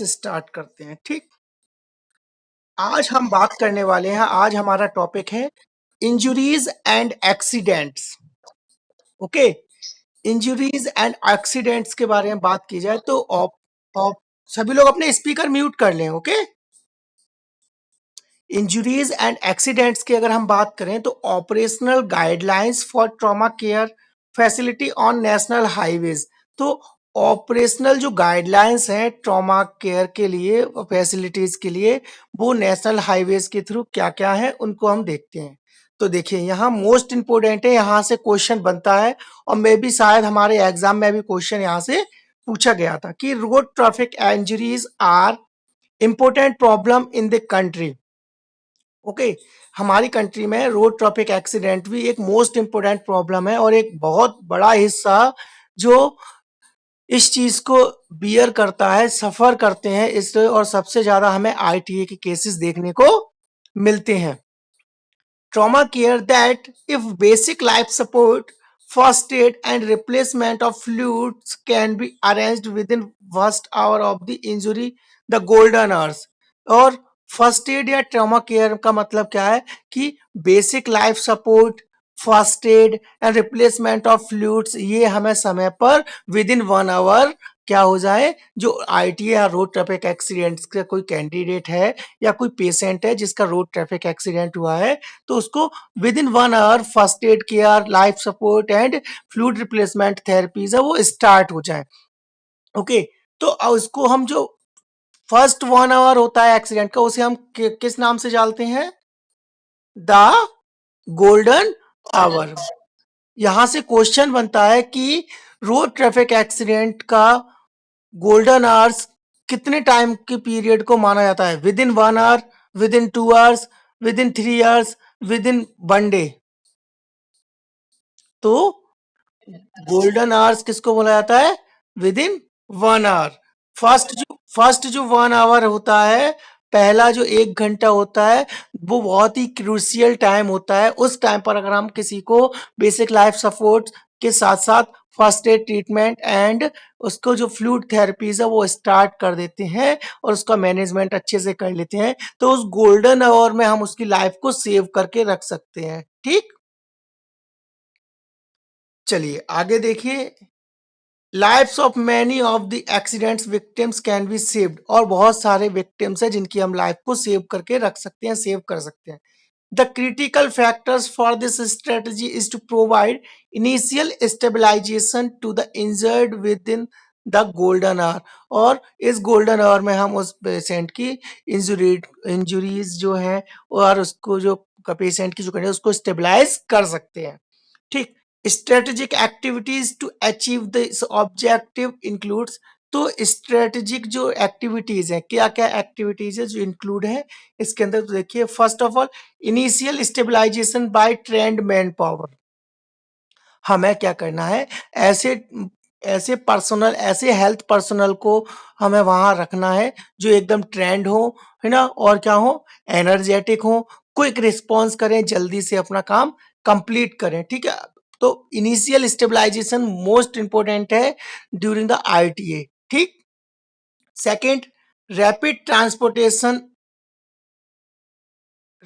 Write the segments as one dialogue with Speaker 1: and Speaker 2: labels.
Speaker 1: Start करते हैं। ठीक, आज हम बात करने वाले हैं, आज हमारा टॉपिक है injuries and accidents. Okay, injuries and accidents के बारे में बात की जाए तो सभी लोग अपने स्पीकर म्यूट कर लें। ओके, इंजुरीज एंड एक्सीडेंट्स की अगर हम बात करें तो operational guidelines for trauma care facility on national highways. तो ऑपरेशनल जो गाइडलाइंस हैं ट्रॉमा केयर के लिए, फैसिलिटीज के लिए, वो नेशनल हाईवेज के थ्रू क्या क्या है उनको हम देखते हैं। तो देखिए यहाँ मोस्ट इंपोर्टेंट है, यहाँ से क्वेश्चन बनता है और मे भी शायद हमारे एग्जाम में भी क्वेश्चन यहाँ से पूछा गया था कि road traffic injuries are important problem in the country. Okay, हमारी कंट्री में रोड ट्रैफिक एक्सीडेंट भी एक मोस्ट इंपोर्टेंट प्रॉब्लम है और एक बहुत बड़ा हिस्सा जो इस चीज को बियर करता है, सफर करते हैं इस, और सबसे ज्यादा हमें आईटीए के केसेस देखने को मिलते हैं। Trauma care that if basic life support, first aid and replacement of fluids can be arranged with in first hour of the injury, the golden hours. और फर्स्ट एड या ट्रॉमा केयर का मतलब क्या है कि basic life support, first aid and replacement of fluids, ये हमें समय पर विद इन 1 आवर क्या हो जाए। जो आईटीए या रोड ट्रैफिक एक्सीडेंट्स का कोई कैंडिडेट है या कोई पेशेंट है जिसका रोड ट्रैफिक एक्सीडेंट हुआ है, तो उसको within 1 hour first aid care, life support and fluid replacement therapies है वो स्टार्ट हो जाए। ओके, तो उसको हम जो फर्स्ट 1 आवर होता है एक्सीडेंट का, उसे हम किस नाम से जानते हैं? The golden hour. यहां से क्वेश्चन बनता है कि रोड ट्रैफिक एक्सीडेंट का गोल्डन आवर्स कितने टाइम के पीरियड को माना जाता है? Within 1 hour, within 2 hours, within 3 hours, within 1 day. तो गोल्डन आवर्स किसको बोला जाता है? Within 1 hour. फर्स्ट जो 1 आवर होता है, पहला जो 1 घंटा होता है, वो बहुत ही क्रूशियल टाइम होता है। उस टाइम पर अगर हम किसी को बेसिक लाइफ सपोर्ट के साथ साथ फर्स्ट एड ट्रीटमेंट एंड उसको जो फ्लूइड थेरेपीज है वो स्टार्ट कर देते हैं और उसका मैनेजमेंट अच्छे से कर लेते हैं, तो उस गोल्डन आवर में हम उसकी लाइफ को सेव करके रख सकते हैं। ठीक, चलिए आगे देखिए। Lifes of many of the accidents victims can be saved, और बहुत सारे विक्टिम्स हैं जिनकी हम लाइफ को सेव करके रख सकते हैं, सेव कर सकते हैं। The critical factors for this strategy is to provide initial stabilisation to the injured within the golden hour. और इस गोल्डन आवर में हम उस पेशेंट की इंजुरीज जो है और उसको जो पेशेंट की जो कंडीशन उसको स्टेबलाइज कर सकते हैं। ठीक, strategic activities to achieve this objective includes. तो स्ट्रेटेजिक जो एक्टिविटीज है, क्या क्या एक्टिविटीज है जो इंक्लूड है इसके अंदर? तो देखिए, first of all initial stabilisation by trained manpower. हमें क्या करना है, ऐसे ऐसे पर्सनल, ऐसे हेल्थ पर्सनल को हमें वहां रखना है जो एकदम ट्रेंड हो, है ना, और क्या हो, एनर्जेटिक हो, क्विक रिस्पॉन्स करें, जल्दी से अपना काम कंप्लीट करें। ठीक है, तो इनिशियल स्टेबलाइजेशन मोस्ट इंपोर्टेंट है ड्यूरिंग द आईटीए। ठीक, second, rapid transportation,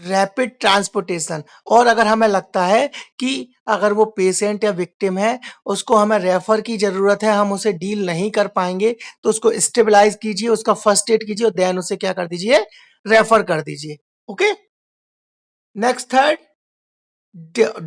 Speaker 1: rapid transportation. और अगर हमें लगता है कि अगर वो पेशेंट या विक्टिम है, उसको हमें रेफर की जरूरत है, हम उसे डील नहीं कर पाएंगे, तो उसको स्टेबलाइज कीजिए, उसका फर्स्ट एड कीजिए और देन उसे क्या कर दीजिए, रेफर कर दीजिए। Okay, next, third,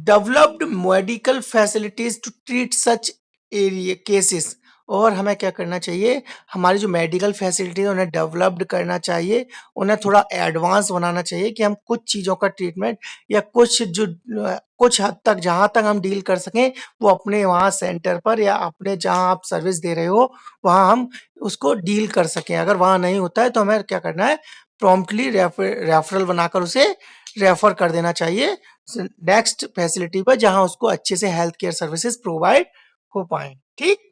Speaker 1: developed medical facilities to treat such area cases. और हमें क्या करना चाहिए, हमारी जो मेडिकल फैसिलिटीज उन्हें डेवलप्ड करना चाहिए, उन्हें थोड़ा एडवांस बनाना चाहिए कि हम कुछ चीज़ों का ट्रीटमेंट या कुछ हद तक जहाँ तक हम डील कर सकें वो अपने वहाँ सेंटर पर या अपने जहाँ आप सर्विस दे रहे हो वहाँ हम उसको डील कर सकें। अगर वहाँ नहीं होता है तो हमें क्या करना है, प्रॉम्प्टली रेफरल बनाकर उसे रेफर कर देना चाहिए नेक्स्ट फैसिलिटी पर जहां उसको अच्छे से हेल्थ केयर सर्विसेज प्रोवाइड हो पाए। ठीक,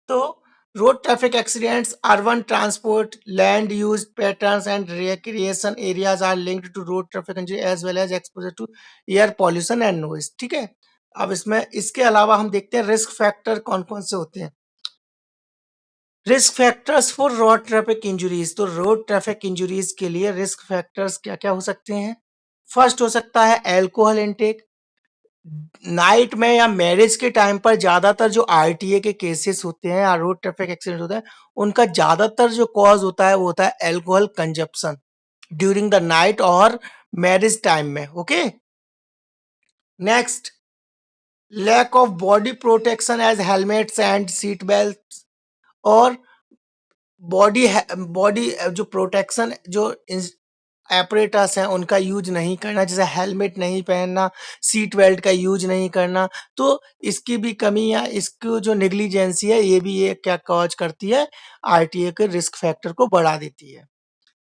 Speaker 1: तो road traffic accidents, urban transport, land use patterns and recreation areas are linked to road traffic injury as well as exposure to air pollution and noise. ठीक है, अब इसमें इसके अलावा हम देखते हैं रिस्क फैक्टर कौन कौन से होते हैं। Risk factors for road traffic injuries, तो रोड ट्रैफिक इंजरीज के लिए रिस्क फैक्टर्स क्या क्या हो सकते हैं? फर्स्ट हो सकता है अल्कोहल इनटेक। नाइट में या मैरिज के टाइम पर ज्यादातर जो आरटीए के केसेस होते हैं या रोड ट्रैफिक एक्सीडेंट होता है, उनका ज्यादातर जो कॉज होता है वो होता है alcohol consumption during the night और मैरिज टाइम में। Okay, next, lack of body protection as helmets and seat belt, और बॉडी बॉडी जो प्रोटेक्शन जो एपरेटस हैं उनका यूज नहीं करना, जैसे हेलमेट नहीं पहनना, सीट बेल्ट का यूज नहीं करना, तो इसकी भी कमी या इसकी जो नेग्लिजेंसी है ये भी ये क्या कॉज करती है, आरटीए के रिस्क फैक्टर को बढ़ा देती है।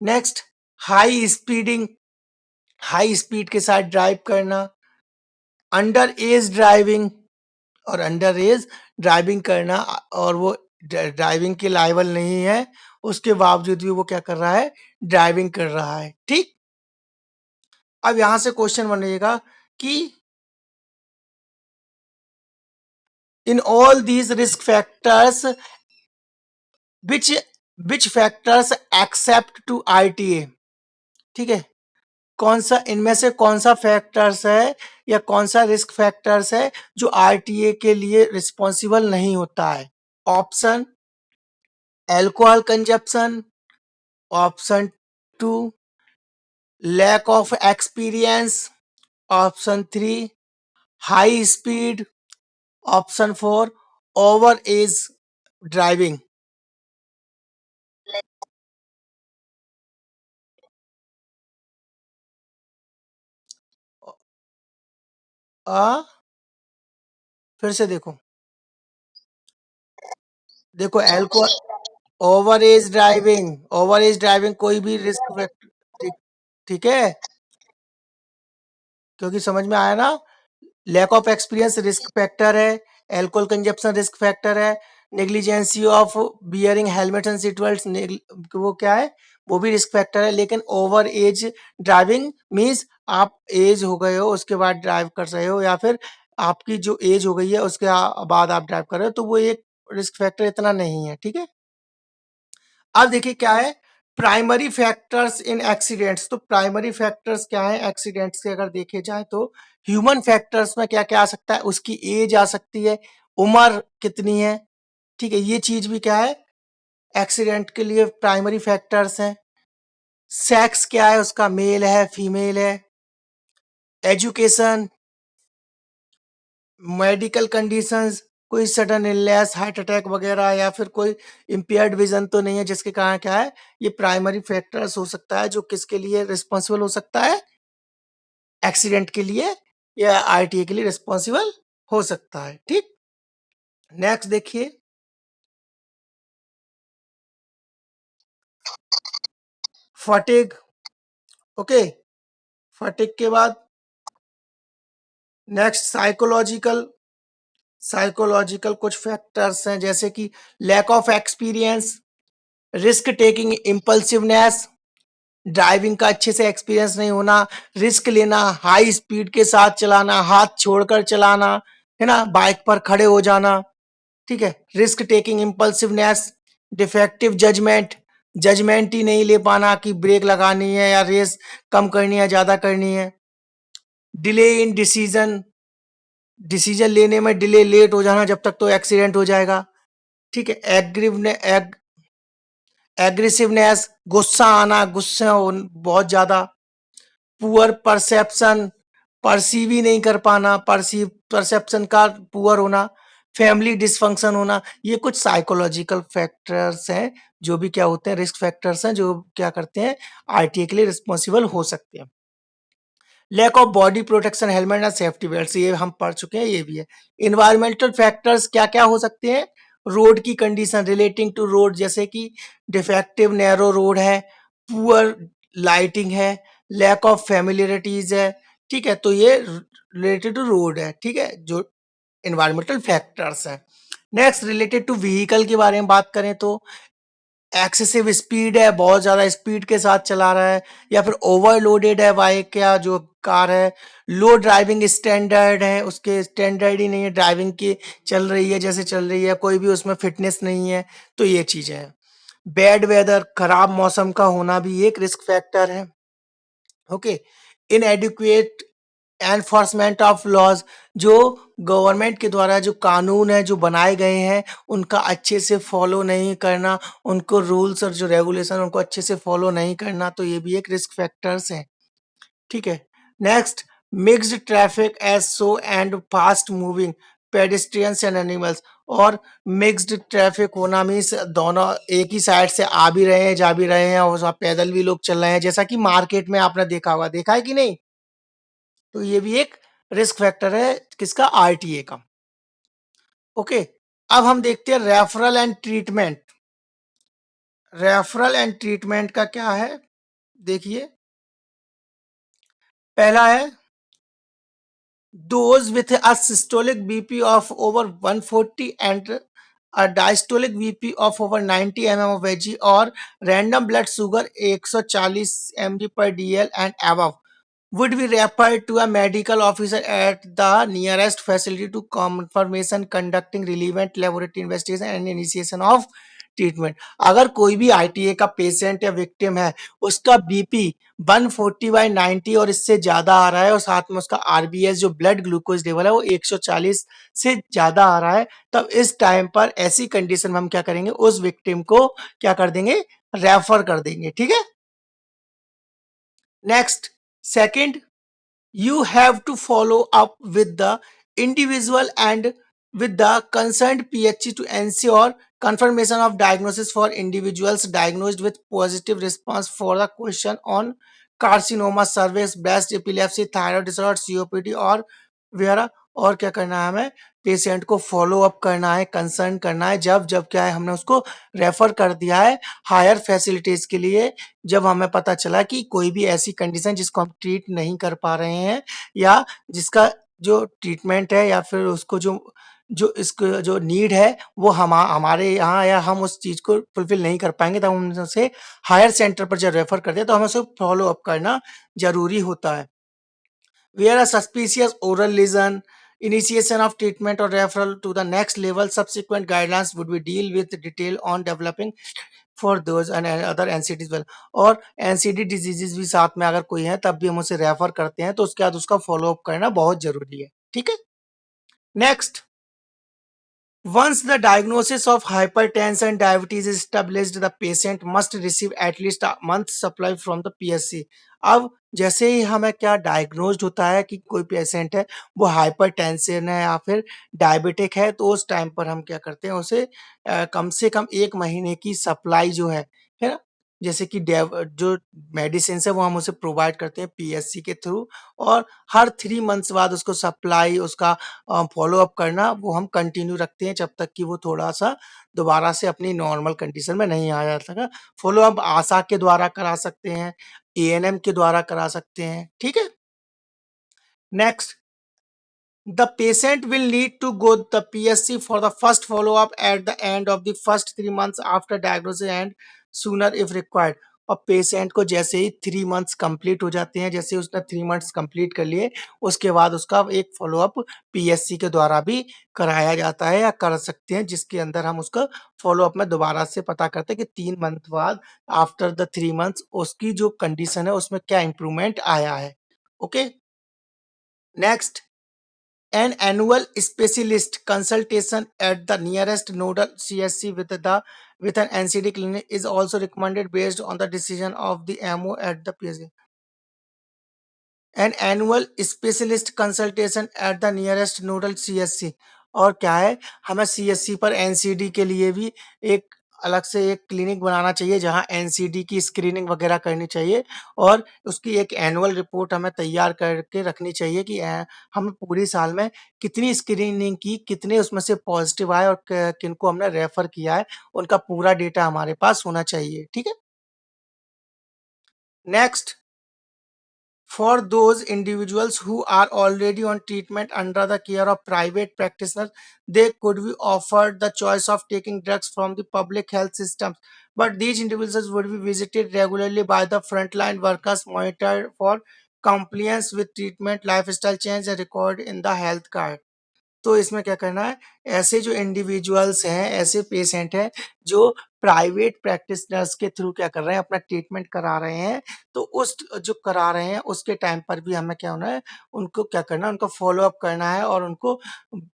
Speaker 1: Next, high speeding, high speed के साथ ड्राइव करना, अंडर एज ड्राइविंग, और अंडर एज ड्राइविंग करना, और वो ड्राइविंग के लायबल नहीं है उसके बावजूद भी वो क्या कर रहा है, ड्राइविंग कर रहा है। ठीक, अब यहां से क्वेश्चन बनेगा कि in all these risk factors which which factors except to RTA. ठीक है, कौन सा इनमें से कौन सा फैक्टर्स है या कौन सा रिस्क फैक्टर्स है जो आरटीए के लिए रिस्पॉन्सिबल नहीं होता है? Option, alcohol consumption, option two, lack of experience, option three, high speed, option four, over age driving. आ फिर से देखो, देखो alcohol, over age driving, over age driving कोई भी रिस्क फैक्टर। ठीक, ठीक है, क्योंकि समझ में आया ना, lack of experience risk factor है, एल्कोहल कंजप्शन रिस्क फैक्टर है, negligence of bearing helmet and seat belt वो क्या है, वो भी रिस्क फैक्टर है। लेकिन ओवर एज ड्राइविंग मीन्स आप एज हो गए हो उसके बाद ड्राइव कर रहे हो, या फिर आपकी जो एज हो गई है उसके बाद आप ड्राइव कर रहे हो, तो वो एक रिस्क फैक्टर इतना नहीं है। ठीक है, अब देखिए क्या है प्राइमरी फैक्टर्स इन एक्सीडेंट्स। तो प्राइमरी फैक्टर्स क्या है एक्सीडेंट्स के, अगर देखे जाए तो ह्यूमन फैक्टर्स में क्या क्या आ सकता है, उसकी एज आ सकती है, उम्र कितनी है। ठीक है, ये चीज भी क्या है एक्सीडेंट के लिए प्राइमरी फैक्टर्स हैं। सेक्स क्या है उसका, मेल है फीमेल है, एजुकेशन, मेडिकल कंडीशंस, कोई सडन इलनेस हार्ट अटैक वगैरह, या फिर कोई इम्पेयर्ड विजन तो नहीं है जिसके कारण क्या है, ये प्राइमरी फैक्टर्स हो सकता है जो किसके लिए रिस्पॉन्सिबल हो सकता है, एक्सीडेंट के लिए या आरटीए के लिए रिस्पॉन्सिबल हो सकता है। ठीक, नेक्स्ट देखिए, फटीग। ओके, फटीग के बाद नेक्स्ट साइकोलॉजिकल, साइकोलॉजिकल कुछ फैक्टर्स हैं जैसे कि lack of experience, risk taking impulsiveness, driving का अच्छे से एक्सपीरियंस नहीं होना, रिस्क लेना, हाई स्पीड के साथ चलाना, हाथ छोड़कर चलाना, है ना, बाइक पर खड़े हो जाना। ठीक है, risk taking impulsiveness, defective judgement, judgement ही नहीं ले पाना कि ब्रेक लगानी है या रेस कम करनी है ज्यादा करनी है, डिले इन डिसीजन, डिसीजन लेने में डिले, लेट हो जाना जब तक तो एक्सीडेंट हो जाएगा। ठीक है, एग्रेसिवनेस, गुस्सा आना, गुस्सा बहुत ज्यादा, पुअर परसेप्शन, परसीव ही नहीं कर पाना, परसीव परसेप्शन का पुअर होना, फैमिली डिसफंक्शन होना, ये कुछ साइकोलॉजिकल फैक्टर्स हैं जो भी क्या होते हैं, रिस्क फैक्टर्स हैं जो क्या करते हैं, आरटीए के लिए रिस्पॉन्सिबल हो सकते हैं। Lack of body protection helmet and safety belt, ये हम पढ़ चुके हैं, ये भी है। इन्वायरमेंटल फैक्टर्स क्या क्या हो सकते हैं, रोड की कंडीशन रिलेटिंग टू रोड, जैसे कि डिफेक्टिव नैरो रोड है, पुअर लाइटिंग है, लैक ऑफ फैमिलियरिटीज है। ठीक है, तो ये रिलेटेड टू रोड है। ठीक है, जो इन्वायरमेंटल फैक्टर्स हैं। नेक्स्ट, रिलेटेड टू व्हीकल के बारे में बात करें तो एक्सेसिव स्पीड है, बहुत ज़्यादा स्पीड के साथ चला रहा है, या फिर ओवरलोडेड है बाइक या जो कार है, लो ड्राइविंग स्टैंडर्ड है, उसके स्टैंडर्ड ही नहीं है ड्राइविंग की, चल रही है जैसे चल रही है, कोई भी उसमें फिटनेस नहीं है, तो ये चीज़ें हैं। बैड वेदर, खराब मौसम का होना भी एक रिस्क फैक्टर है। Okay. Inadequate enforcement of laws, जो गवर्नमेंट के द्वारा जो कानून है जो बनाए गए हैं उनका अच्छे से फॉलो नहीं करना, उनको रूल्स और जो रेगुलेशन उनको अच्छे से फॉलो नहीं करना, तो ये भी एक रिस्क फैक्टर्स है। ठीक है। Next, mixed traffic as slow and fast moving pedestrians and animals, और मिक्स्ड ट्रैफिक होना मीन्स दोनों एक ही साइड से आ भी रहे हैं जा भी रहे हैं, और वहाँ पैदल भी लोग चल रहे हैं, जैसा कि मार्केट में आपने देखा होगा, देखा है कि नहीं? तो ये भी एक रिस्क फैक्टर है किसका, आरटीए का। ओके। अब हम देखते हैं referral and treatment. Referral and treatment का क्या है, देखिए। पहला है, those with a systolic BP of over 140 and a diastolic BP of over 90 mm of Hg or random blood sugar 140 mg per dl and above would be referred to a medical officer at the nearest facility to confirmation conducting relevant laboratory investigation and initiation of treatment. अगर कोई भी ITA का patient या victim है, उसका BP 140/90 और इससे ज्यादा आ रहा है, और साथ में उसका आरबीएस जो ब्लड ग्लूकोज लेवल है वो 140 से ज्यादा आ रहा है, तब इस टाइम पर ऐसी कंडीशन में हम क्या करेंगे, उस विक्टिम को क्या कर देंगे, रेफर कर देंगे। ठीक है। Next, second, you have to follow up with the individual and with the concerned PHC to ensure confirmation of diagnosis for individuals diagnosed with positive response for the question on carcinoma, cervix, breast, epilepsy, thyroid disorder, COPD और वगैरह। और क्या करना है, हमें patient को follow up करना है, कंसर्न करना है, जब जब क्या है हमने उसको रेफर कर दिया है हायर फैसिलिटीज के लिए, जब हमें पता चला कि कोई भी ऐसी कंडीशन जिसको हम ट्रीट नहीं कर पा रहे हैं, या जिसका जो ट्रीटमेंट है या फिर उसको जो जो इसको जो नीड है वो हमारे यहाँ, या हम उस चीज को फुलफिल नहीं कर पाएंगे, तब हम उसे हायर सेंटर पर जब रेफर करते हैं तो हमें उसे फॉलो अप करना जरूरी होता है। Where a suspicious oral lesion, initiation of treatment or referral to the next level, subsequent guidelines would be deal with detail on developing for those and other NCD well। और NCD diseases भी साथ में अगर कोई है तब भी हम उसे रेफर करते हैं, तो उसके बाद उसका फॉलो अप करना बहुत जरूरी है। ठीक है। Next, once the diagnosis of hypertension and diabetes is established, the patient must receive at least a month's supply from the PSC। अब जैसे ही हमें क्या डायग्नोज्ड होता है कि कोई पेशेंट है वो हाइपरटेंशन है या फिर डायबिटिक है, तो उस टाइम पर हम क्या करते हैं, उसे कम से कम 1 महीने की सप्लाई जो है ना, जैसे कि जो मेडिसिन है वो हम उसे प्रोवाइड करते हैं पीएससी के थ्रू, और हर 3 मंथ्स बाद उसको सप्लाई, उसका फॉलो अप करना वो हम कंटिन्यू रखते हैं, जब तक कि वो थोड़ा-सा दोबारा से अपनी नॉर्मल कंडीशन में नहीं आ जाता है। फॉलो अप आशा के द्वारा करा सकते हैं, एएनएम के द्वारा करा सकते हैं। ठीक है। Next, the patient will need to go to the PSC for the first follow-up at the end of the first 3 months after diagnosis and sooner if required। और पेशेंट को जैसे ही 3 मंथ्स कंप्लीट हो जाते हैं, जैसे उसने 3 मंथ्स कंप्लीट कर लिए, उसके बाद उसका एक फॉलोअप पीएससी के द्वारा भी कराया जाता है या कर सकते हैं, जिसके अंदर हम उसका फॉलोअप में दोबारा से पता करते हैं कि 3 मंथ बाद आफ्टर द 3 मंथ्स उसकी जो कंडीशन है उसमें क्या इंप्रूवमेंट आया है। Okay. Next, an annual specialist consultation at the nearest nodal CSC with an NCD clinic is also recommended based on the decision of the MO at the PSC। An annual specialist consultation at the nearest nodal CSC. और क्या है, हमें CSC पर NCD के लिए भी एक अलग से एक क्लिनिक बनाना चाहिए जहां एनसीडी की स्क्रीनिंग वगैरह करनी चाहिए, और उसकी एक एनुअल रिपोर्ट हमें तैयार करके रखनी चाहिए कि हम पूरी साल में कितनी स्क्रीनिंग की, कितने उसमें से पॉजिटिव आए और किनको हमने रेफर किया है, उनका पूरा डेटा हमारे पास होना चाहिए। ठीक है। Next, for those individuals who are already on treatment under the care of private practitioners, they could be offered the choice of taking drugs from the public health systems but these individuals would be visited regularly by the frontline workers, monitored for compliance with treatment, lifestyle change and record in the health card. तो इसमें क्या करना है, ऐसे जो individuals हैं, ऐसे patient हैं जो प्राइवेट प्रैक्टिशनर्स के थ्रू क्या कर रहे हैं, अपना ट्रीटमेंट करा रहे हैं, तो उस जो करा रहे हैं उसके टाइम पर भी हमें क्या होना है, उनको क्या करना है, उनको फॉलो अप करना है और उनको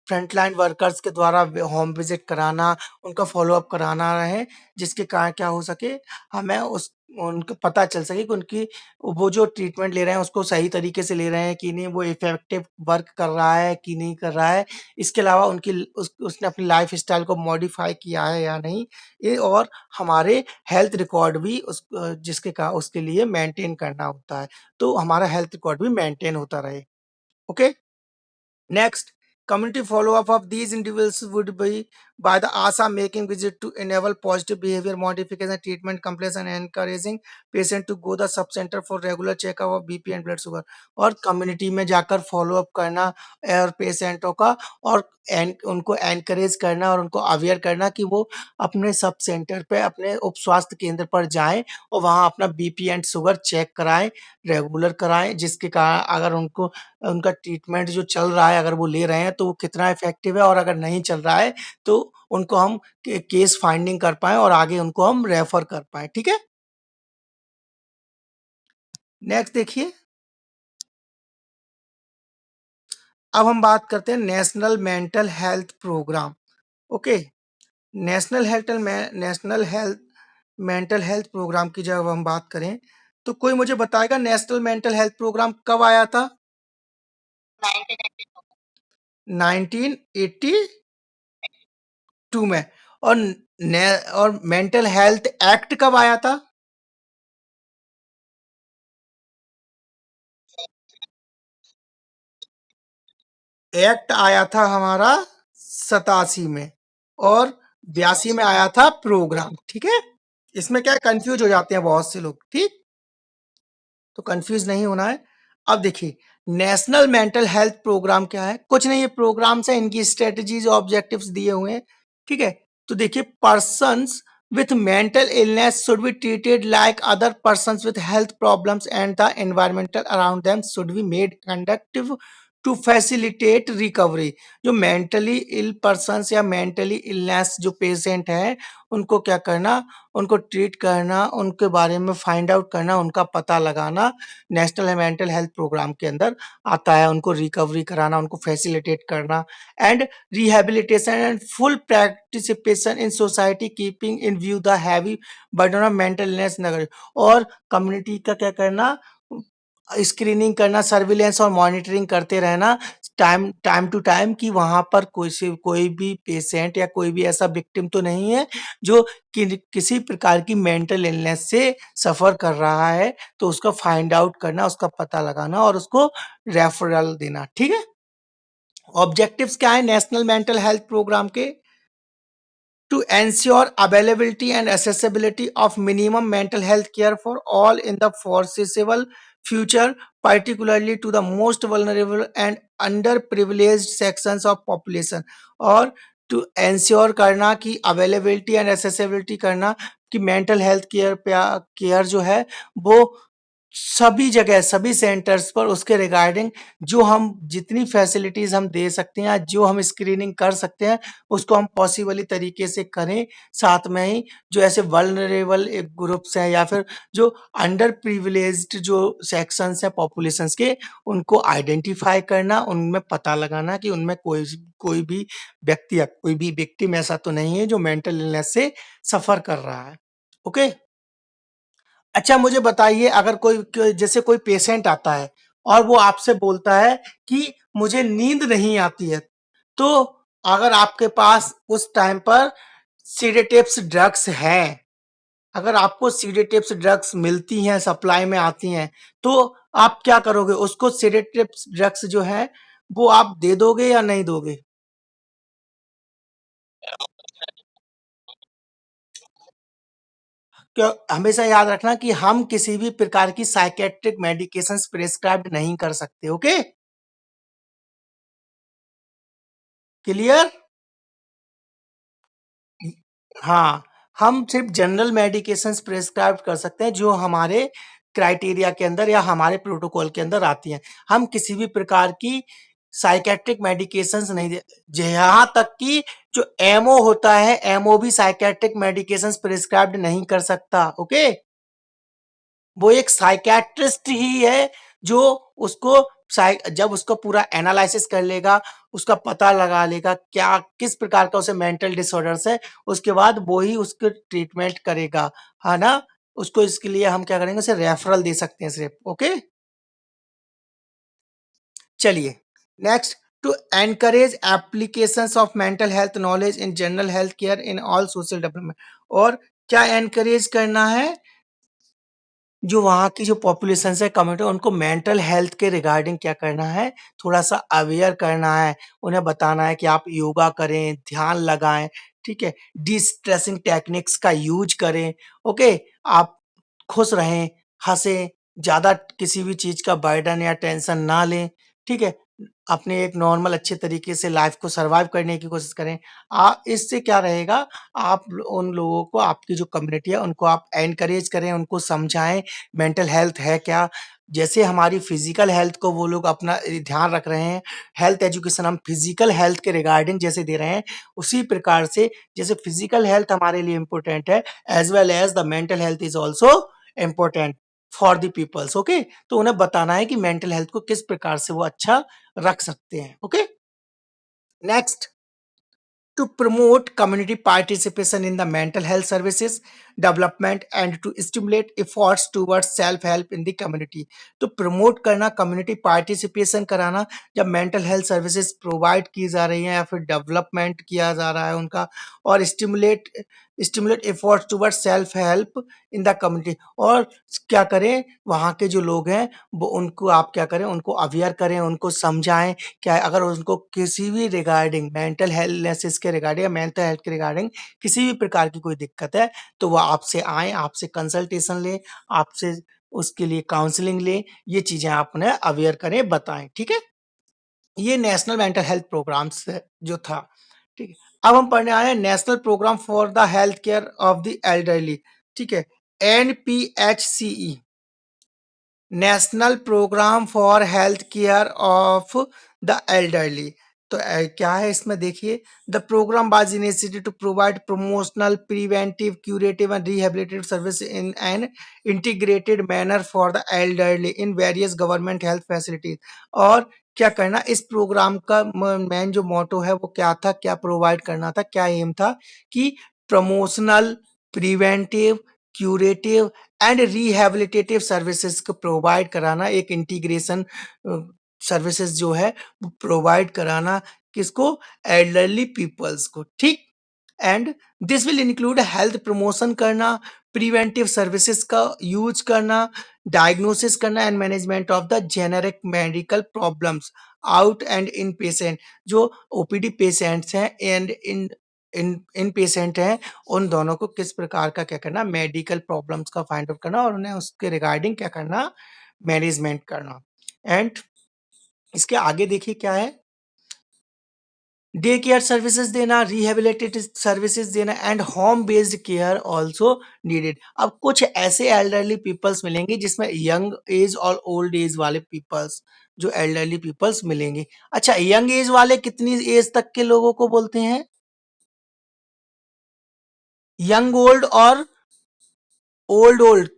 Speaker 1: फ्रंटलाइन वर्कर्स के द्वारा होम विजिट कराना, उनका फॉलो अप कराना है, जिसके कारण क्या हो सके, हमें उस उनको पता चल सके कि उनकी वो जो ट्रीटमेंट ले रहे हैं उसको सही तरीके से ले रहे हैं कि नहीं, वो इफेक्टिव वर्क कर रहा है कि नहीं कर रहा है। इसके अलावा उनकी उसने अपनी लाइफ़स्टाइल को मॉडिफ़ाई किया है या नहीं, ये और हमारे हेल्थ रिकॉर्ड भी जिसके का उसके लिए मेंटेन करना होता है। तो हमारा हेल्थ रिकॉर्ड भी मेंटेन होता रहे। Okay? Next, community follow-up of these individuals would be by the ASA making visit to enable positive behavior modification, treatment compliance and encouraging patient to go the sub-center for regular checkup of BP and blood sugar। और community में जाकर follow up करना और पेशेंटों का, और उनको encourage करना और उनको अवेयर करना कि वो अपने सब सेंटर पे, अपने उप स्वास्थ्य केंद्र पर जाएं और वहाँ अपना बीपी एंड शुगर चेक कराएं, रेगुलर कराएं, जिसके कारण अगर उनको उनका ट्रीटमेंट जो चल रहा है अगर वो ले रहे हैं तो वो कितना इफेक्टिव है, और अगर नहीं चल रहा है तो उनको हम केस फाइंडिंग कर पाए और आगे उनको हम रेफर कर पाए। ठीक है, नेक्स्ट देखिए, अब हम बात करते हैं national mental health programme. Okay, national health mental health programme की जब हम बात करें तो कोई मुझे बताएगा नेशनल मेंटल हेल्थ प्रोग्राम कब आया था? 1982 में। और और मेंटल हेल्थ एक्ट कब आया था? एक्ट आया था हमारा 87 में, और 82 में आया था प्रोग्राम। ठीक है, इसमें क्या कंफ्यूज हो जाते हैं बहुत से लोग। ठीक, तो कंफ्यूज नहीं होना है। अब देखिए, नेशनल मेंटल हेल्थ प्रोग्राम क्या है? कुछ नहीं, ये प्रोग्राम्स है, इनकी स्ट्रेटजीज ऑब्जेक्टिव्स दिए हुए हैं। ठीक है, तो देखिए, persons with mental illness should be treated like other persons with health problems, and the environmental around them should be made conducive to facilitate recovery। जो मेंटली इल पर्सन्स या मेंटली इलनेस जो पेशेंट है, उनको क्या करना, उनको treat करना, उनके बारे में फाइंड आउट करना, उनका पता लगाना नेशनल मेंटल हेल्थ प्रोग्राम के अंदर आता है। उनको रिकवरी कराना, उनको फैसिलिटेट करना, and rehabilitation and full participation in society keeping in view the heavy burden of mental illness नगर। और कम्युनिटी का क्या करना, स्क्रीनिंग करना, सर्विलेंस और मॉनिटरिंग करते रहना टाइम टू टाइम कि वहां पर कोई भी पेशेंट या कोई भी ऐसा विक्टिम तो नहीं है जो किसी प्रकार की मेंटल इलनेस से सफर कर रहा है, तो उसका फाइंड आउट करना, उसका पता लगाना और उसको रेफरल देना। ठीक है, ऑब्जेक्टिव्स क्या है नेशनल मेंटल हेल्थ प्रोग्राम के? to ensure availability and accessibility of minimum mental health care for all in the foreseeable future, particularly to the most vulnerable and underprivileged sections of population। और to ensure करना कि availability and accessibility करना कि mental health care जो है वो सभी जगह, सभी सेंटर्स पर उसके रिगार्डिंग जो हम जितनी फैसिलिटीज हम दे सकते हैं, जो हम स्क्रीनिंग कर सकते हैं, उसको हम पॉसिबली तरीके से करें। साथ में ही जो ऐसे वल्नरेबल ग्रुप्स हैं या फिर जो अंडर प्रिविलेज्ड जो सेक्शंस हैं पॉपुलेशंस के, उनको आइडेंटिफाई करना, उनमें पता लगाना कि उनमें कोई भी व्यक्ति या कोई भी विक्टिम ऐसा तो नहीं है जो मेंटल इलनेस से सफर कर रहा है। ओके, अच्छा मुझे बताइए, अगर जैसे कोई पेशेंट आता है और वो आपसे बोलता है कि मुझे नींद नहीं आती है, तो अगर आपके पास उस टाइम पर सीडेटिव्स ड्रग्स हैं, अगर आपको सीडेटिव्स ड्रग्स मिलती हैं, सप्लाई में आती हैं, तो आप क्या करोगे? उसको सीडेटिव्स ड्रग्स जो है वो आप दे दोगे या नहीं दोगे? हमेशा याद रखना कि हम किसी भी प्रकार की साइकेट्रिक मेडिकेशंस प्रिस्क्राइब नहीं कर सकते। Okay, clear? हाँ, हम सिर्फ जनरल मेडिकेशंस प्रिस्क्राइब कर सकते हैं जो हमारे क्राइटेरिया के अंदर या हमारे प्रोटोकॉल के अंदर आती हैं। हम किसी भी प्रकार की साइकेट्रिक मेडिकेशंस नहीं दे, यहाँ तक कि जो एमओ होता है, एमओ भी साइकेट्रिक मेडिकेशंस प्रिस्क्राइब्ड नहीं कर सकता। ओके, वो एक साइकेट्रिस्ट ही है जो उसको जब उसको पूरा एनालिसिस कर लेगा, उसका पता लगा लेगा क्या किस प्रकार का उसे मेंटल डिसऑर्डर्स है, उसके बाद वो ही उसके ट्रीटमेंट करेगा, है ना। उसको इसके लिए हम क्या करेंगे, उसे रेफरल दे सकते हैं सिर्फ। ओके, चलिए next, to encourage applications of mental health knowledge in general health care in all social development. और क्या एनकरेज करना है, जो वहाँ की जो पॉपुलेशन है, कम्युनिटी, उनको मेंटल हेल्थ के रिगार्डिंग क्या करना है, थोड़ा सा अवेयर करना है। उन्हें बताना है कि आप योगा करें, ध्यान लगाएं, ठीक है, डी स्ट्रेसिंग टेक्निक्स का यूज करें। ओके, आप खुश रहें, हंसें, ज्यादा किसी भी चीज का बर्डन या टेंशन ना लें, ठीक है, अपने एक नॉर्मल अच्छे तरीके से लाइफ को सरवाइव करने की कोशिश करें। इससे क्या रहेगा, आप उन लोगों को, आपकी जो कम्युनिटी है उनको आप एनकरेज करें, उनको समझाएं मेंटल हेल्थ है क्या। जैसे हमारी फिजिकल हेल्थ को वो लोग अपना ध्यान रख रहे हैं, हेल्थ एजुकेशन हम फिजिकल हेल्थ के रिगार्डिंग जैसे दे रहे हैं, उसी प्रकार से जैसे फिजिकल हेल्थ हमारे लिए इम्पोर्टेंट है, as well as the mental health is also important for the peoples. Okay, तो उन्हें बताना है कि मेंटल हेल्थ को किस प्रकार से वो अच्छा रख सकते हैं। Okay, next, to promote community participation in the mental health services development and to stimulate efforts towards self help in the community। तो प्रमोट करना, कम्युनिटी पार्टिसिपेशन कराना, जब मेंटल हेल्थ सर्विसेज प्रोवाइड की जा रही हैं या फिर डेवलपमेंट किया जा रहा है उनका, और stimulate stimulate efforts towards self help in the community. और क्या करें, वहाँ के जो लोग हैं वो, उनको आप क्या करें, उनको अवेयर करें, उनको समझाएं। क्या अगर उनको किसी भी रिगार्डिंग मेंटल हेल्थनेस के रिगार्डिंग या मेंटल हेल्थ के रिगार्डिंग किसी भी प्रकार की कोई दिक्कत है, तो वो आपसे आए, आपसे कंसल्टेशन लें, आपसे उसके लिए काउंसलिंग लें। ये चीजें आप उन्हें अवेयर करें, बताएं। ठीक है, ये नेशनल मेंटल हेल्थ प्रोग्राम्स जो था। ठीक है, अब हम पढ़ने आए हैं national programme for the health care of the elderly. ठीक है, NPHCE, national programme for health care of the elderly. तो क्या है इसमें, देखिए, the programme was initiated to provide promotional, preventive, curative and rehabilitative service in an integrated manner for the elderly in various government health facilities. और क्या करना, इस programme का मेन जो मोटो है वो क्या था, क्या प्रोवाइड करना था, क्या एम था, कि promotional, preventive, curative and rehabilitative services को प्रोवाइड कराना, एक इंटीग्रेशन सर्विसेज जो है वो प्रोवाइड कराना, किसको, एल्डरली पीपल्स को। ठीक, and this will include health promotion करना, प्रिवेंटिव सर्विसेज का यूज करना, डायग्नोसिस करना and management of the generic medical problems out and in patient. जो ओपीडी पेशेंट्स हैं एंड इन इन पेशेंट हैं, उन दोनों को किस प्रकार का क्या करना, मेडिकल प्रॉब्लम्स का फाइंड आउट करना और उन्हें उसके रिगार्डिंग क्या करना, मैनेजमेंट करना। एंड इसके आगे देखिए क्या है, डे केयर सर्विसेज देना, रिहेबिलिटेटिव सर्विसेज देना and home based care also needed. अब कुछ ऐसे एल्डरली पीपल्स मिलेंगे जिसमें यंग एज और ओल्ड एज वाले पीपल्स, जो एल्डरली पीपल्स मिलेंगे। अच्छा, यंग एज वाले कितनी एज तक के लोगों को बोलते हैं, यंग ओल्ड और ओल्ड ओल्ड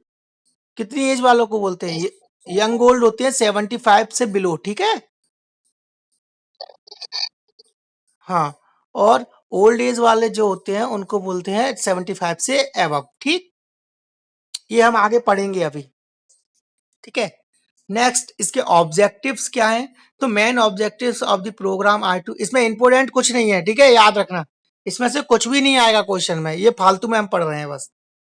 Speaker 1: कितनी एज वालों को बोलते हैं, यंग ओल्ड होते हैं 75 से बिलो। ठीक है, हाँ, और ओल्ड एज वाले जो होते हैं उनको बोलते हैं 75 से एबव। ठीक, ये हम आगे पढ़ेंगे अभी। ठीक है, नेक्स्ट, इसके ऑब्जेक्टिव्स क्या हैं। तो main objectives of the programme are to, इसमें इंपोर्टेंट कुछ नहीं है, ठीक है, याद रखना, इसमें से कुछ भी नहीं आएगा क्वेश्चन में, ये फालतू में हम पढ़ रहे हैं बस।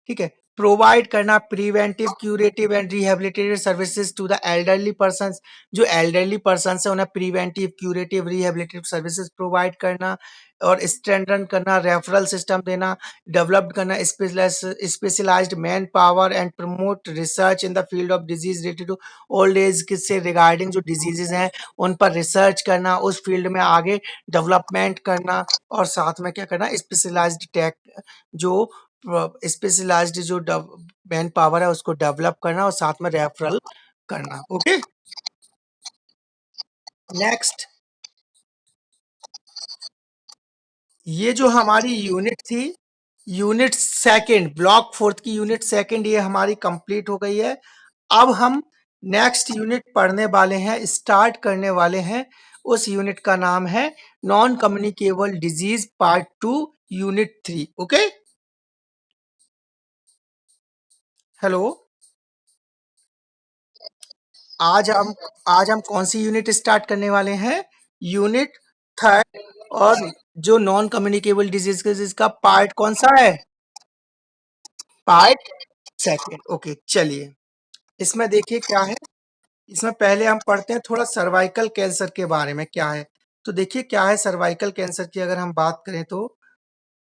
Speaker 1: ठीक है, प्रोवाइड करना preventive, curative and rehabilitative services to the elderly person. जो एल्डरली पर्सन है उन्हें preventive, curative, rehabilitative services provide करना और स्ट्रेंथन करना, रेफरल सिस्टम देना, डेवलप करना specialised man power and promote research in the field of disease related to old age से regarding जो डिजीजेज हैं उन पर रिसर्च करना, उस फील्ड में आगे डेवलपमेंट करना, और साथ में क्या करना, स्पेशलाइज्ड टेक जो स्पेशलाइज्ड जो मैन पावर है उसको डेवलप करना और साथ में रेफरल करना। ओके, नेक्स्ट, ये जो हमारी यूनिट थी, यूनिट सेकंड, ब्लॉक फोर्थ की यूनिट सेकंड, ये हमारी कंप्लीट हो गई है। अब हम नेक्स्ट यूनिट पढ़ने वाले हैं, स्टार्ट करने वाले हैं। उस यूनिट का नाम है non communicable disease part 2 unit 3। Okay, hello, आज हम आज हम कौन सी यूनिट स्टार्ट करने वाले हैं? Unit third. और जो नॉन कम्युनिकेबल डिजीज का जिसका पार्ट कौन सा है? Part second. ओके, चलिए, इसमें देखिए क्या है। इसमें पहले हम पढ़ते हैं थोड़ा सर्वाइकल कैंसर के बारे में क्या है। तो देखिए क्या है सर्वाइकल कैंसर की अगर हम बात करें तो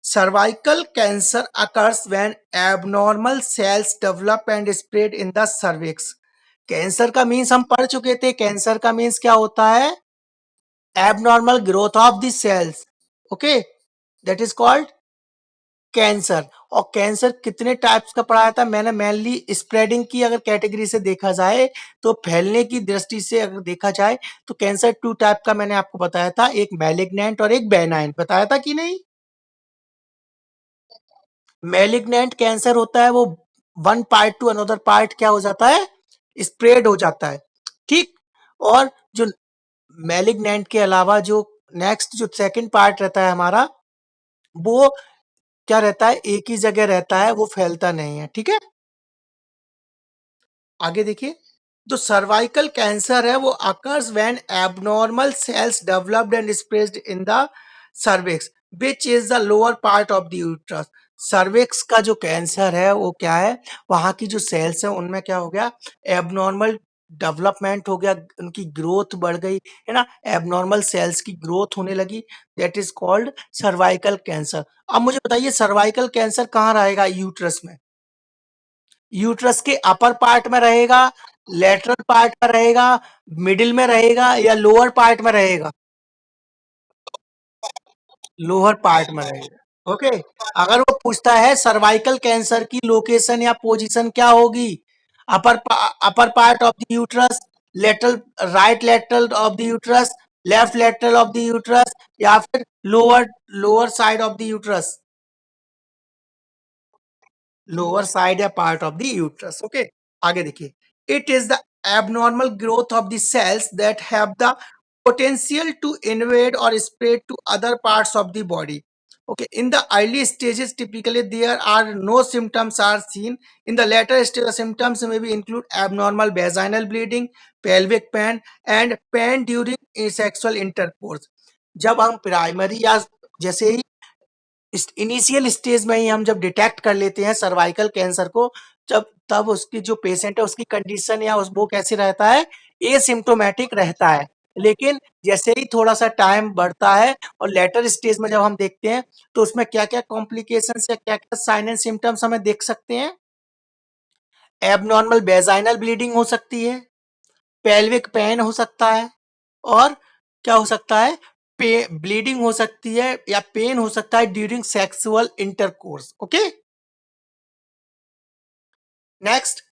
Speaker 1: cervical cancer occurs when abnormal cells develop and spread in the cervix. Cancer का मीन्स हम पढ़ चुके थे, कैंसर का मीन्स क्या होता है? Abnormal growth of the cells. Okay, that is called cancer. और कैंसर कितने टाइप्स का पढ़ाया था मैंने? मेनली स्प्रेडिंग की अगर कैटेगरी से देखा जाए, तो फैलने की दृष्टि से अगर देखा जाए तो कैंसर 2 टाइप का मैंने आपको बताया था, एक मैलिग्नेंट और एक बेनाइन। बताया था कि नहीं? मैलिग्नेंट कैंसर होता है वो one part two another part क्या हो जाता है? स्प्रेड हो जाता है, ठीक। और जो मैलिग्नेंट के अलावा जो नेक्स्ट जो सेकंड पार्ट रहता है हमारा, वो क्या रहता है? एक ही जगह रहता है, वो फैलता नहीं है, ठीक है। आगे देखिए, जो सर्वाइकल कैंसर है वो occurs when abnormal cells developed and spread in the cervix which is the lower part of the uterus. Cervix का जो कैंसर है वो क्या है? वहां की जो सेल्स है उनमें क्या हो गया? एबनॉर्मल डेवलपमेंट हो गया, उनकी ग्रोथ बढ़ गई, है ना, एबनॉर्मल सेल्स की ग्रोथ होने लगी। That is called cervical cancer. अब मुझे बताइए सर्वाइकल कैंसर कहाँ रहेगा? यूट्रस में। यूट्रस के अपर पार्ट में रहेगा, लेटरल पार्ट में रहेगा, मिडिल में रहेगा या लोअर पार्ट में रहेगा? लोअर पार्ट में रहेगा। ओके, अगर वो पूछता है सर्वाइकल कैंसर की लोकेशन या पोजीशन क्या होगी, upper part of the uterus, lateral, right lateral of the uterus, left lateral of the uterus, या फिर lower lower side of the uterus? Lower side या part of the uterus. Okay, आगे देखिए, it is the abnormal growth of the cells that have the potential to invade or spread to other parts of the body. Okay, in the early stages typically there are no symptoms are seen. In the later stage the symptoms may be include abnormal vaginal bleeding, pelvic pain and pain during sexual intercourse. जब हम primary या जैसे ही initial stage में ही हम जब detect कर लेते हैं सर्वाइकल कैंसर को, जब तब उसकी जो पेशेंट है उसकी कंडीशन या उस वो कैसे रहता है? एसिम्प्टोमेटिक रहता है। लेकिन जैसे ही थोड़ा सा टाइम बढ़ता है और लेटर स्टेज में जब हम देखते हैं तो उसमें क्या क्या कॉम्प्लिकेशंस या क्या क्या साइन एंड सिम्टम्स हमें देख सकते हैं? एबनॉर्मल वेजाइनल ब्लीडिंग हो सकती है, पेल्विक पेन हो सकता है, और क्या हो सकता है? ब्लीडिंग हो सकती है या पेन हो सकता है during sexual intercourse. Okay, next,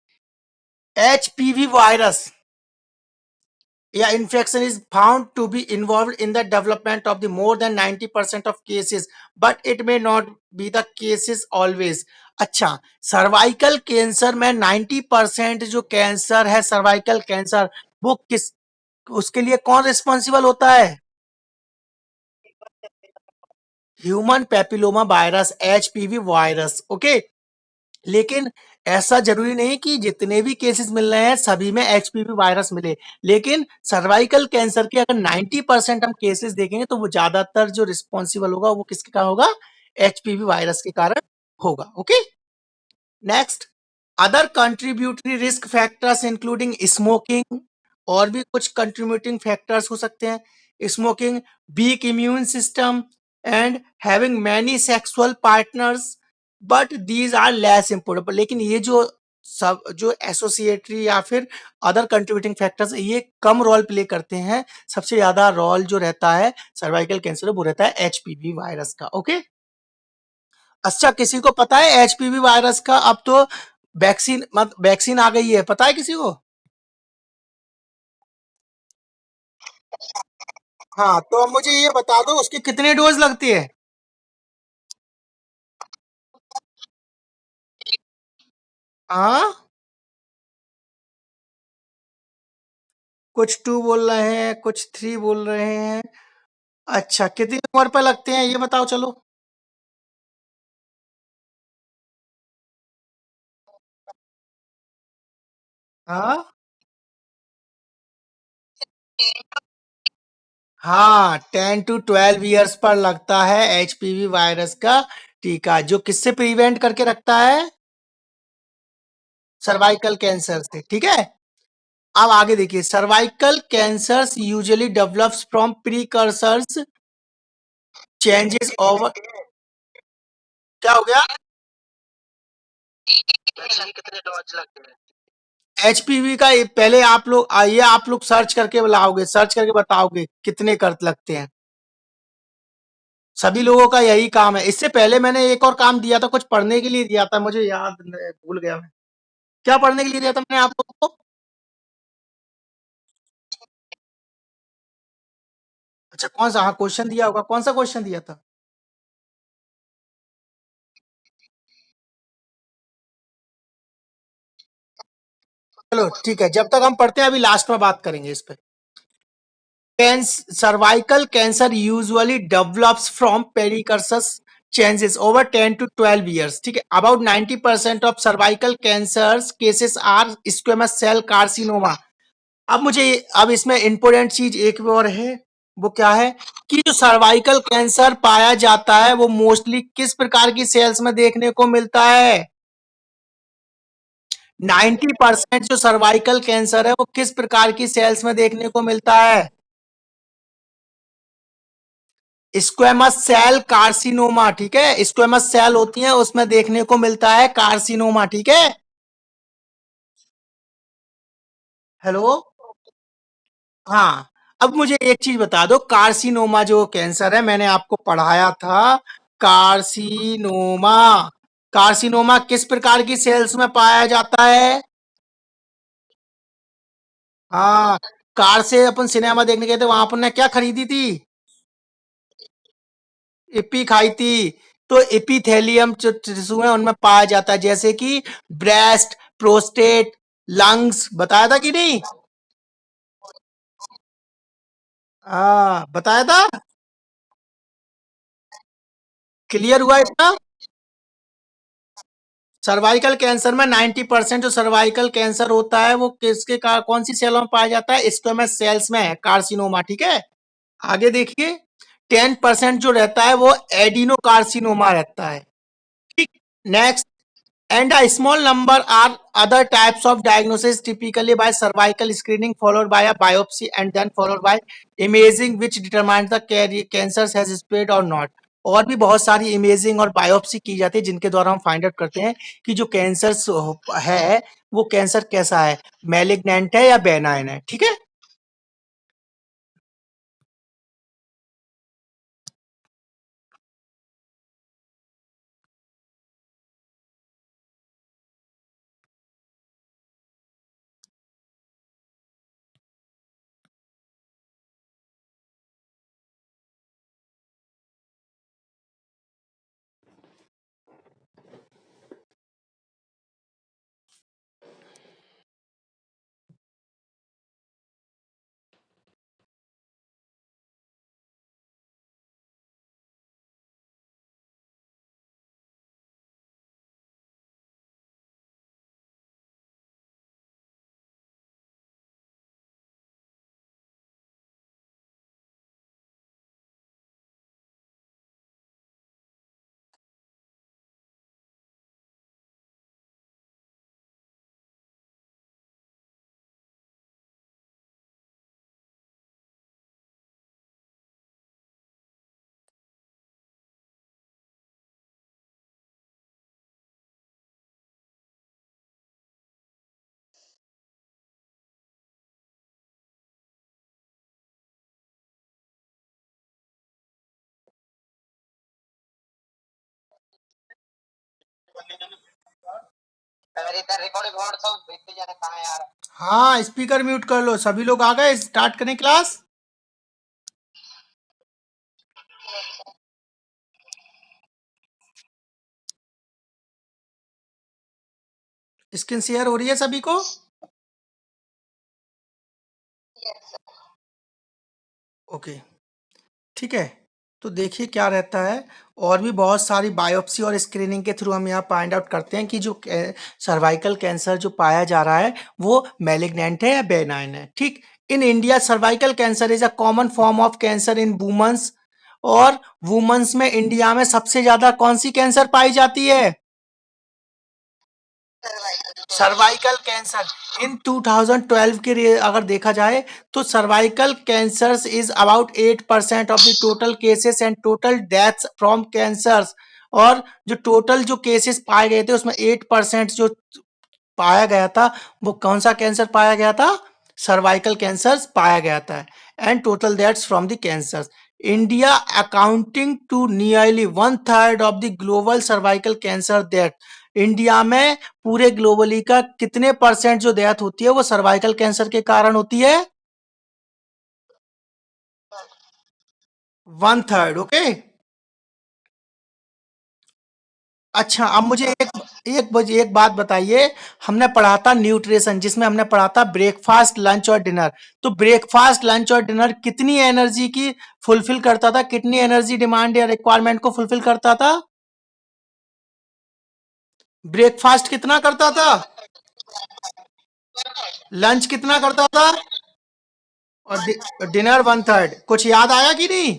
Speaker 1: HPV virus या infection is found to be involved in the development of the more than 90% of cases, but it may not be the cases always. अच्छा, cervical cancer में 90% जो cancer है cervical cancer, वो किस, उसके लिए कौन रिस्पॉन्सिबल होता है? Human papilloma virus, HPV virus. Okay, लेकिन ऐसा जरूरी नहीं कि जितने भी केसेस मिल रहे हैं सभी में एचपीवी वायरस मिले। लेकिन सर्वाइकल कैंसर के अगर 90% हम केसेस देखेंगे तो वो ज्यादातर जो रिस्पॉन्सिबल होगा वो किसके कारण होगा? एचपीवी वायरस के कारण होगा। Okay, next, other contributory risk factors including smoking, और भी कुछ कंट्रीब्यूटिंग फैक्टर्स हो सकते हैं। Smoking, weak immune system and having many sexual partners, but these are less important. लेकिन ये जो सब जो एसोसिएटरी या फिर अदर कंट्रीब्यूटिंग फैक्टर्स ये कम रोल प्ले करते हैं। सबसे ज्यादा रोल जो रहता है सर्वाइकल कैंसर वो रहता है एचपीवी वायरस का। ओके, अच्छा, किसी को पता है एचपीवी वायरस का? अब तो वैक्सीन मत वैक्सीन आ गई है, पता है किसी को? हाँ, तो अब मुझे ये बता दो उसकी कितनी डोज लगती है? हाँ, कुछ 2 बोल रहे हैं, कुछ 3 बोल रहे हैं। अच्छा, कितनी उम्र पे लगते हैं ये बताओ चलो। हाँ, हाँ, 10 टू 12 ईयर्स पर लगता है एचपीवी वायरस का टीका, जो किससे प्रिवेंट करके रखता है? सर्वाइकल कैंसर से, ठीक है। अब आगे देखिए, cervical cancers usually develops from precursors changes over. क्या हो गया? एचपीवी का पहले आप लोग आइए, आप लोग सर्च करके बुलाओगे, सर्च करके बताओगे कितने कर्त लगते हैं। सभी लोगों का यही काम है। इससे पहले मैंने एक और काम दिया था, कुछ पढ़ने के लिए दिया था, मुझे याद भूल गया मैं। क्या पढ़ने के लिए दिया था मैंने आप लोगों को? अच्छा, कौन सा? हाँ, क्वेश्चन दिया होगा, कौन सा क्वेश्चन दिया था? चलो ठीक है, जब तक हम पढ़ते हैं अभी लास्ट में बात करेंगे इस पे। Cervical cancer usually develops from pericarditis changes over 10 to 12 years. ठीक है, about 90% of cervical cancers cases are squamous cell carcinoma. अब मुझे अब इसमें इंपॉर्टेंट चीज एक और है, वो क्या है कि जो सर्वाइकल कैंसर पाया जाता है वो मोस्टली किस प्रकार की सेल्स में देखने को मिलता है? 90% जो सर्वाइकल कैंसर है वो किस प्रकार की सेल्स में देखने को मिलता है? स्क्वेमस सेल कार्सिनोमा, ठीक है। स्क्वेमस सेल होती है, उसमें देखने को मिलता है कार्सिनोमा, ठीक है। हेलो। हाँ, अब मुझे एक चीज बता दो, कार्सिनोमा जो कैंसर है मैंने आपको पढ़ाया था, कार्सिनोमा, कार्सिनोमा किस प्रकार की सेल्स में पाया जाता है? हाँ, कार से अपन सिनेमा देखने गए थे, वहां अपन ने क्या खरीदी थी? इपी खाई थी। तो एपिथेलियम जो टिश्यू है उनमें पाया जाता है, जैसे कि ब्रेस्ट, प्रोस्टेट, लंग्स, बताया था कि नहीं? हाँ, बताया था। क्लियर हुआ इतना? सर्वाइकल कैंसर में 90% जो सर्वाइकल कैंसर होता है वो किसके कौन सी सेलों में पाया जाता है? स्क्वेमस सेल्स में है, कार्सिनोमा, ठीक है। आगे देखिए, 10% जो रहता है वो एडिनो कार्सिनोमा रहता है, ठीक। Next, and a small number are other types of diagnosis typically by cervical screening followed by a biopsy and then followed by imaging which determines the cancer has spread or not। और भी बहुत सारी imaging और biopsy की जाती है जिनके द्वारा हम फाइंड आउट करते हैं कि जो कैंसर है वो कैंसर कैसा है, मैलिग्नेंट है या बेनाइन है, ठीक है। हाँ, स्पीकर म्यूट कर लो। सभी लोग आ गए, स्टार्ट करें क्लास। स्क्रीन शेयर हो रही है सभी को? ओके, ठीक है। तो देखिए क्या रहता है, और भी बहुत सारी बायोप्सी और स्क्रीनिंग के थ्रू हम यहाँ फाइंड आउट करते हैं कि जो सर्वाइकल कैंसर जो पाया जा रहा है वो मैलिग्नेंट है या बेनाइन है। ठीक। In India cervical cancer is a common form of cancer in womens. और वुमेन्स में इंडिया में सबसे ज्यादा कौन सी कैंसर पाई जाती है? सर्वाइकल कैंसर इन 2012 के लिए अगर देखा जाए तो cervical cancers is about 8% of the total cases and total deaths from cancers. और जो टोटल जो केसेस पाए गए थे उसमें 8% जो पाया गया था वो कौन सा कैंसर पाया गया था? सर्वाइकल कैंसर पाया गया था। And total deaths from the cancer. India accounting to nearly 1/3 of the global cervical cancer death. India में पूरे ग्लोबली का कितने परसेंट जो डेथ होती है वो सर्वाइकल कैंसर के कारण होती है? 1/3। ओके। अच्छा, अब मुझे एक बात बताइए। हमने पढ़ा था न्यूट्रिशन, जिसमें हमने पढ़ा था ब्रेकफास्ट, लंच और डिनर। तो ब्रेकफास्ट, लंच और डिनर कितनी एनर्जी की फुलफिल करता था? कितनी एनर्जी डिमांड या रिक्वायरमेंट को फुलफिल करता था? ब्रेकफास्ट कितना करता था? लंच कितना करता था? और डिनर 1/3। कुछ याद आया कि नहीं?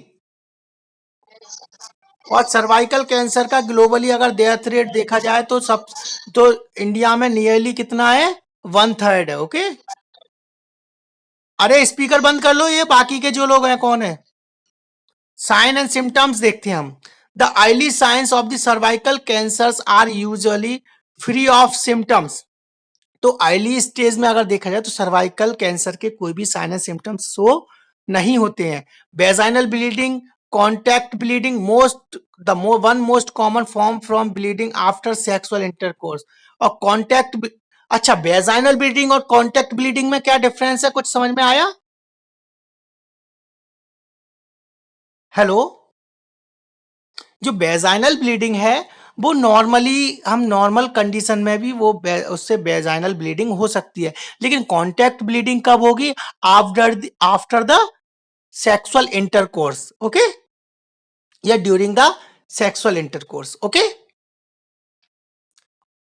Speaker 1: और सर्वाइकल कैंसर का ग्लोबली अगर डेथ रेट देखा जाए तो सब, तो इंडिया में नियरली कितना है? 1/3 है। ओके। अरे स्पीकर बंद कर लो, ये बाकी के जो लोग हैं कौन है? साइन एंड सिम्टम्स देखते हैं हम। The early signs of the cervical cancers are usually free of symptoms. तो अर्ली स्टेज में अगर देखा जाए तो सर्वाइकल कैंसर के कोई भी साइन एंड सिम्टम्स शो नहीं होते हैं। Vaginal bleeding, contact bleeding, the one most common form from bleeding after sexual intercourse. और कॉन्टैक्ट, अच्छा, वेजाइनल ब्लीडिंग और कॉन्टैक्ट ब्लीडिंग में क्या डिफरेंस है, कुछ समझ में आया? हेलो। जो बेजाइनल ब्लीडिंग है वो नॉर्मली, हम नॉर्मल कंडीशन में भी वो उससे बेजाइनल ब्लीडिंग हो सकती है। लेकिन कॉन्टैक्ट ब्लीडिंग कब होगी? After the sexual intercourse. Okay. या during the sexual intercourse. Okay.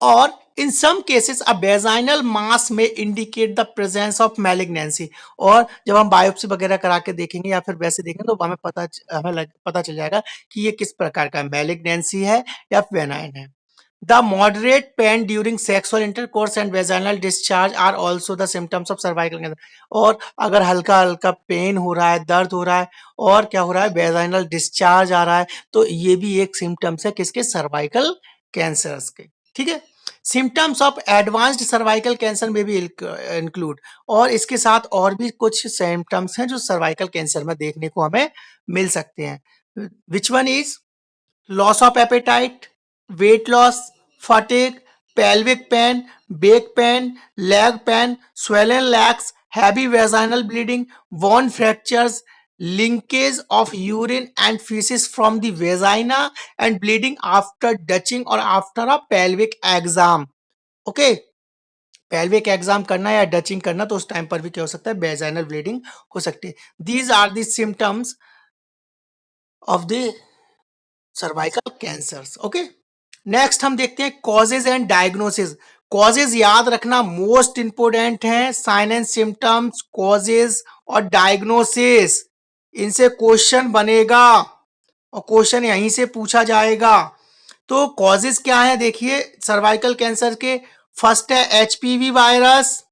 Speaker 1: और in some cases a vaginal mass may indicate the presence of malignancy. और जब हम बायोप्सी वगैरह करा के देखेंगे या फिर वैसे देखेंगे तो हमें पता चल जाएगा कि ये किस प्रकार का मैलिग्नेंसी है या बेनाइन है। The moderate pain during sexual intercourse and vaginal discharge are also the symptoms of cervical cancer. और अगर हल्का हल्का पेन हो रहा है, दर्द हो रहा है, और क्या हो रहा है, वेजाइनल डिस्चार्ज आ रहा है, तो ये भी एक सिम्टम्स है किसके? सर्वाइकल कैंसर्स के। ठीक है। Symptoms of advanced cervical cancer में भी इंक्लूड। और इसके साथ और भी कुछ सिम्टम्स हैं जो सर्वाइकल कैंसर में देखने को हमें मिल सकते हैं। Which one is? Loss of appetite, weight loss, fatigue, pelvic pain, back pain, leg pain, swollen legs, heavy vaginal bleeding, bone fractures, linkage of urine and feces from the vagina, and bleeding after touching or after a pelvic exam. Okay. Pelvic exam करना या डचिंग करना तो उस time पर भी क्या हो सकता है? वेजाइनल ब्लीडिंग हो सकती है। These are the symptoms of the cervical cancers. Okay. Next हम देखते हैं कॉजेज एंड डायग्नोसिस। कॉजेज याद रखना मोस्ट इंपोर्टेंट है। साइन एंड सिम्टम्स, कॉजेज और डायग्नोसिस, इनसे क्वेश्चन बनेगा और क्वेश्चन यहीं से पूछा जाएगा। तो कॉजेज क्या है देखिए सर्वाइकल कैंसर के। फर्स्ट है HPV virus,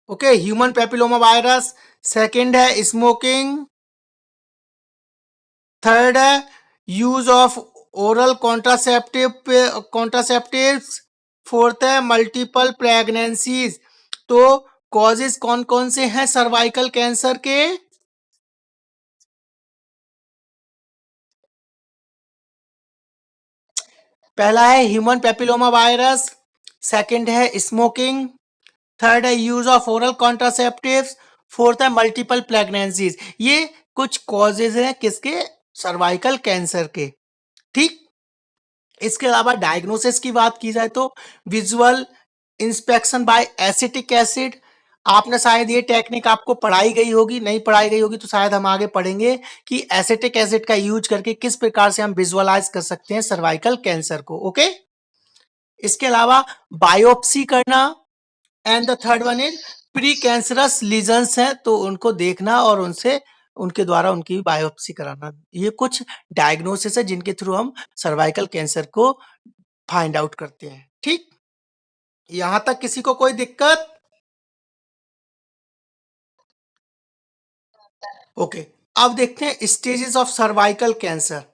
Speaker 1: okay, human papilloma virus. Second है स्मोकिंग। थर्ड है use of oral contraceptives. Fourth है मल्टीपल प्रेगनेंसीज। तो कॉजेज कौन कौन से हैं सर्वाइकल कैंसर के? पहला है ह्यूमन पेपिलोमा वायरस, सेकंड है स्मोकिंग, थर्ड है use of oral contraceptives, fourth है मल्टीपल प्रेगनेंसीज। ये कुछ कॉजेज हैं किसके? सर्वाइकल कैंसर के। ठीक। इसके अलावा डायग्नोसिस की बात की जाए तो visual inspection by acetic acid. आपने शायद ये टेक्निक आपको पढ़ाई गई होगी, नहीं पढ़ाई गई होगी तो शायद हम आगे पढ़ेंगे कि एसिटिक एसिड का यूज करके किस प्रकार से हम विजुअलाइज कर सकते हैं सर्वाइकल कैंसर को। ओके। इसके अलावा बायोप्सी करना, and the third one is pre cancerous lesions हैं तो उनको देखना और उनसे उनके द्वारा उनकी बायोप्सी कराना। ये कुछ डायग्नोसिस है जिनके थ्रू हम सर्वाइकल कैंसर को फाइंड आउट करते हैं। ठीक। यहां तक किसी को कोई दिक्कत? ओके। अब देखते हैं stages of cervical cancer.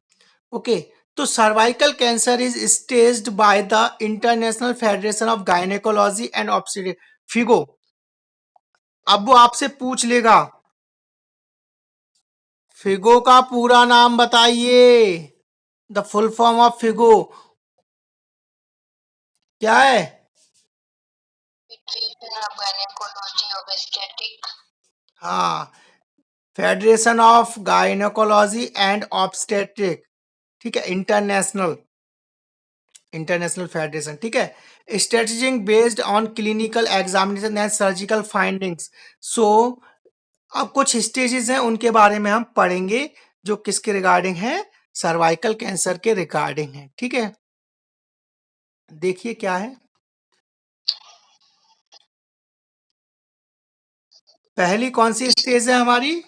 Speaker 1: Okay. तो cervical cancer is staged by the international federation of gynaecology and obstetric, FIGO. अब वो आपसे पूछ लेगा फिगो का पूरा नाम बताइए। The full form of FIGO क्या है? हाँ, federation of gynaecology and obstetric. ठीक है, इंटरनेशनल इंटरनेशनल फेडरेशन। ठीक है। Staging based on clinical examination and surgical findings. So अब कुछ स्टेजेस हैं उनके बारे में हम पढ़ेंगे जो किसके रिगार्डिंग है? सर्वाइकल कैंसर के रिगार्डिंग है। ठीक है, देखिए क्या है। पहली कौन सी स्टेज है हमारी?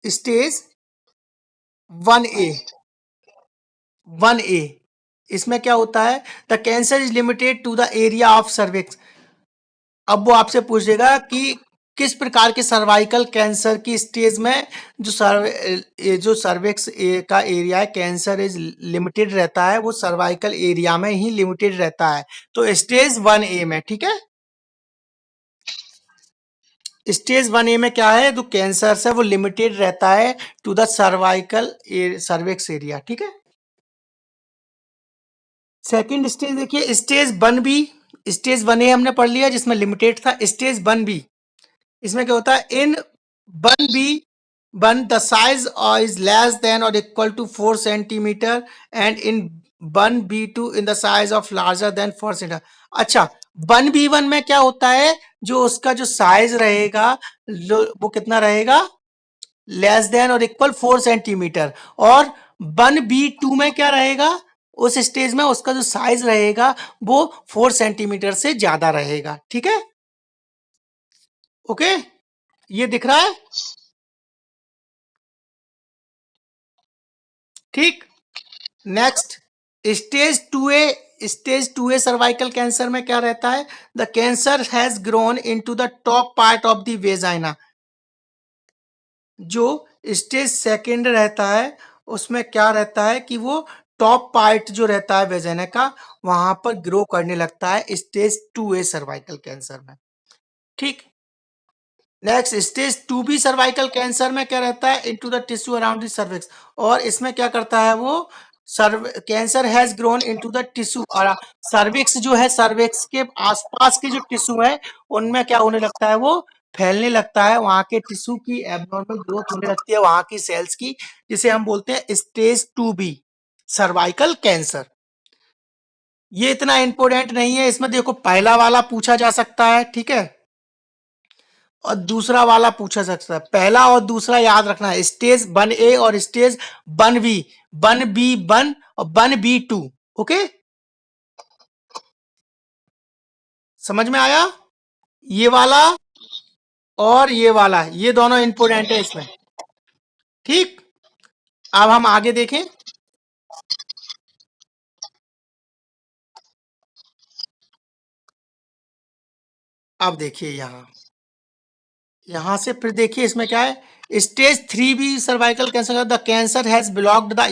Speaker 1: Stage 1A। 1A इसमें क्या होता है? The cancer is limited to the area of cervix. अब वो आपसे पूछेगा कि किस प्रकार के सर्वाइकल कैंसर की स्टेज में जो सर्विक्स का एरिया है कैंसर इज लिमिटेड रहता है, वो सर्वाइकल एरिया में ही लिमिटेड रहता है। तो स्टेज 1A में, ठीक है, स्टेज 1A में क्या है? जो कैंसर है वो लिमिटेड रहता है to the cervical cervix area. ठीक है। सेकंड स्टेज देखिए, स्टेज 1B। स्टेज 1A हमने पढ़ लिया जिसमें लिमिटेड था। स्टेज 1B इसमें क्या होता है? In 1B 1 the size is less than or equal to 4 centimetre and in 1B2 in the size of larger than 4 centimetre. अच्छा, 1B1 में क्या होता है? जो उसका जो साइज रहेगा वो कितना रहेगा? Less than or equal 4 centimetre. और 1B2 में क्या रहेगा? उस स्टेज में उसका जो साइज रहेगा वो 4 सेंटीमीटर से ज्यादा रहेगा। ठीक है। ओके, ये दिख रहा है? ठीक। Next, stage 2A। Stage 2A cervical cancer में क्या रहता है? The cancer has grown into the top part of the vagina. जो स्टेज सेकंड रहता है उसमें क्या रहता है कि वो टॉप पार्ट जो रहता है वेजाइना का वहां पर ग्रो करने लगता है स्टेज 2A सर्वाइकल कैंसर में। ठीक। Next, stage 2B cervical cancer में क्या रहता है? Into the tissue around the cervix. और इसमें क्या करता है वो? Cancer has grown into the tissue, और सर्विक्स जो है, सर्विक्स के आसपास के जो टिश्यू है उनमें क्या होने लगता है? वो फैलने लगता है, वहां के टिश्यू की एबनॉर्मल ग्रोथ होने लगती है, वहां की सेल्स की, जिसे हम बोलते हैं स्टेज 2B सर्वाइकल कैंसर। ये इतना इंपॉर्टेंट नहीं है, इसमें देखो पहला वाला पूछा जा सकता है, ठीक है, और दूसरा वाला पूछा जा सकता है। पहला और दूसरा याद रखना है, स्टेज 1A और स्टेज 1B, 1B1 और 1B2। ओके, समझ में आया? ये वाला और ये वाला, ये दोनों इंपोर्टेंट है इसमें। ठीक। अब हम आगे देखें। अब देखिए यहां से फिर देखिए इसमें क्या है? Stage 3B cervical cancer, the cancer has blocked the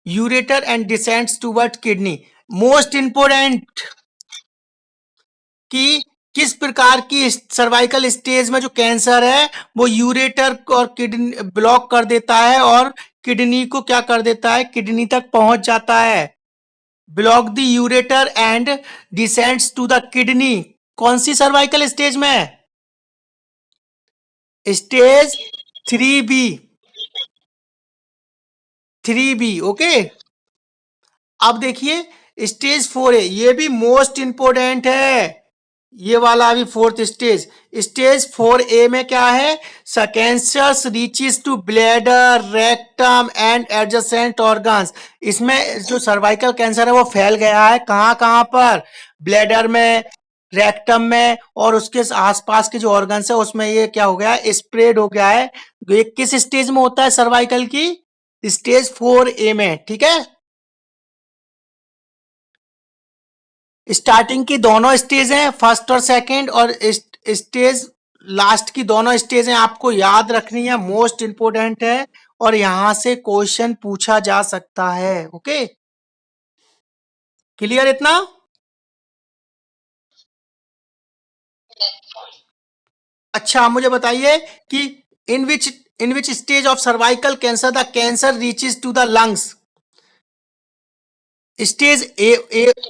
Speaker 1: ureter and descends toward kidney. Most important कि किस प्रकार की सर्वाइकल स्टेज में जो कैंसर है वो यूरेटर और किडनी ब्लॉक कर देता है और किडनी को क्या कर देता है, किडनी तक पहुंच जाता है। Block the ureter and descends to the kidney. कौन सी सर्वाइकल स्टेज में है? Stage 3B। 3B, ओके। अब देखिए स्टेज 4 है, ये भी मोस्ट इंपोर्टेंट है, ये वाला अभी फोर्थ स्टेज। स्टेज 4A में क्या है? Cancer reaches to bladder, rectum and adjacent organs. इसमें जो सर्वाइकल कैंसर है वो फैल गया है कहाँ कहाँ पर? ब्लैडर में, रेक्टम में, और उसके आसपास के जो ऑर्गन्स है उसमें ये क्या हो गया है, स्प्रेड हो गया है। ये किस स्टेज में होता है सर्वाइकल की? स्टेज 4A में, ठीक है। स्टार्टिंग की दोनों स्टेज हैं, फर्स्ट और सेकंड, और स्टेज लास्ट की दोनों स्टेज हैं, आपको याद रखनी है, मोस्ट इंपोर्टेंट है, और यहां से क्वेश्चन पूछा जा सकता है। ओके, क्लियर इतना? अच्छा, मुझे बताइए कि in which stage of cervical cancer the cancer reaches to the lungs? Stage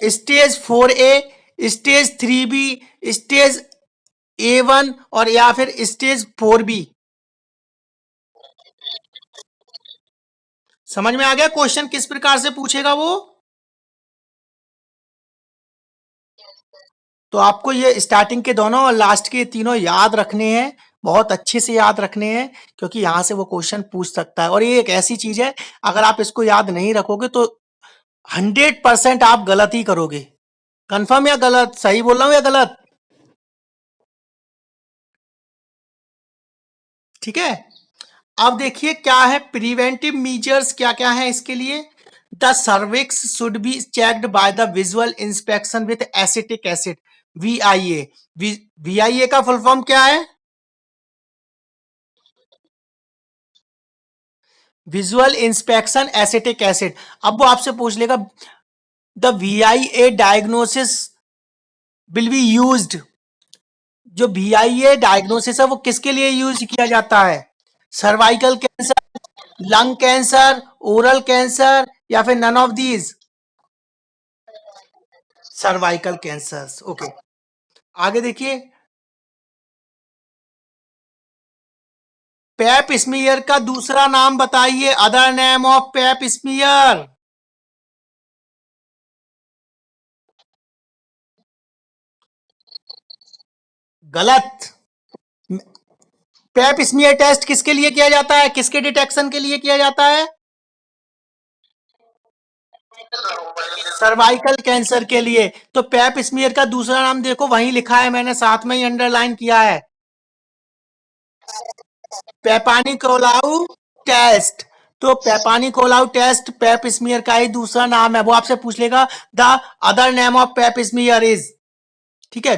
Speaker 1: stage 4A, stage 3B, stage A1, और या फिर स्टेज 4B? समझ में आ गया क्वेश्चन किस प्रकार से पूछेगा वो? तो आपको ये स्टार्टिंग के दोनों और लास्ट के तीनों याद रखने हैं, बहुत अच्छे से याद रखने हैं, क्योंकि यहां से वो क्वेश्चन पूछ सकता है। और ये एक ऐसी चीज है, अगर आप इसको याद नहीं रखोगे तो 100% आप गलत ही करोगे। कंफर्म या गलत? सही बोल रहा हूं या गलत? ठीक है। अब देखिए क्या है प्रिवेंटिव मीजर्स, क्या क्या है इसके लिए। The cervix should be checked by the visual inspection with acetic acid, VIA। VIA का फुल फॉर्म क्या है? Visual inspection acetic acid. अब वो आपसे पूछ लेगा the VIA diagnosis will be used. जो VIA डायग्नोसिस है वो किसके लिए यूज किया जाता है? Cervical cancer, lung cancer, oral cancer, या फिर none of these? Cervical cancer, okay. आगे देखिए, पेप स्मीयर का दूसरा नाम बताइए, other name of Pep smear. गलत। पेप स्मीयर टेस्ट किसके लिए किया जाता है, किसके डिटेक्शन के लिए किया जाता है? सर्वाइकल कैंसर के लिए। तो पेप स्मीयर का दूसरा नाम देखो, वहीं लिखा है, मैंने साथ में ही अंडरलाइन किया है, पेपानिकोलाउ टेस्ट। तो पेपानिकोलाउ टेस्ट पेप स्मीयर का ही दूसरा नाम है। वो आपसे पूछ लेगा the other name of Pep smear is, ठीक है,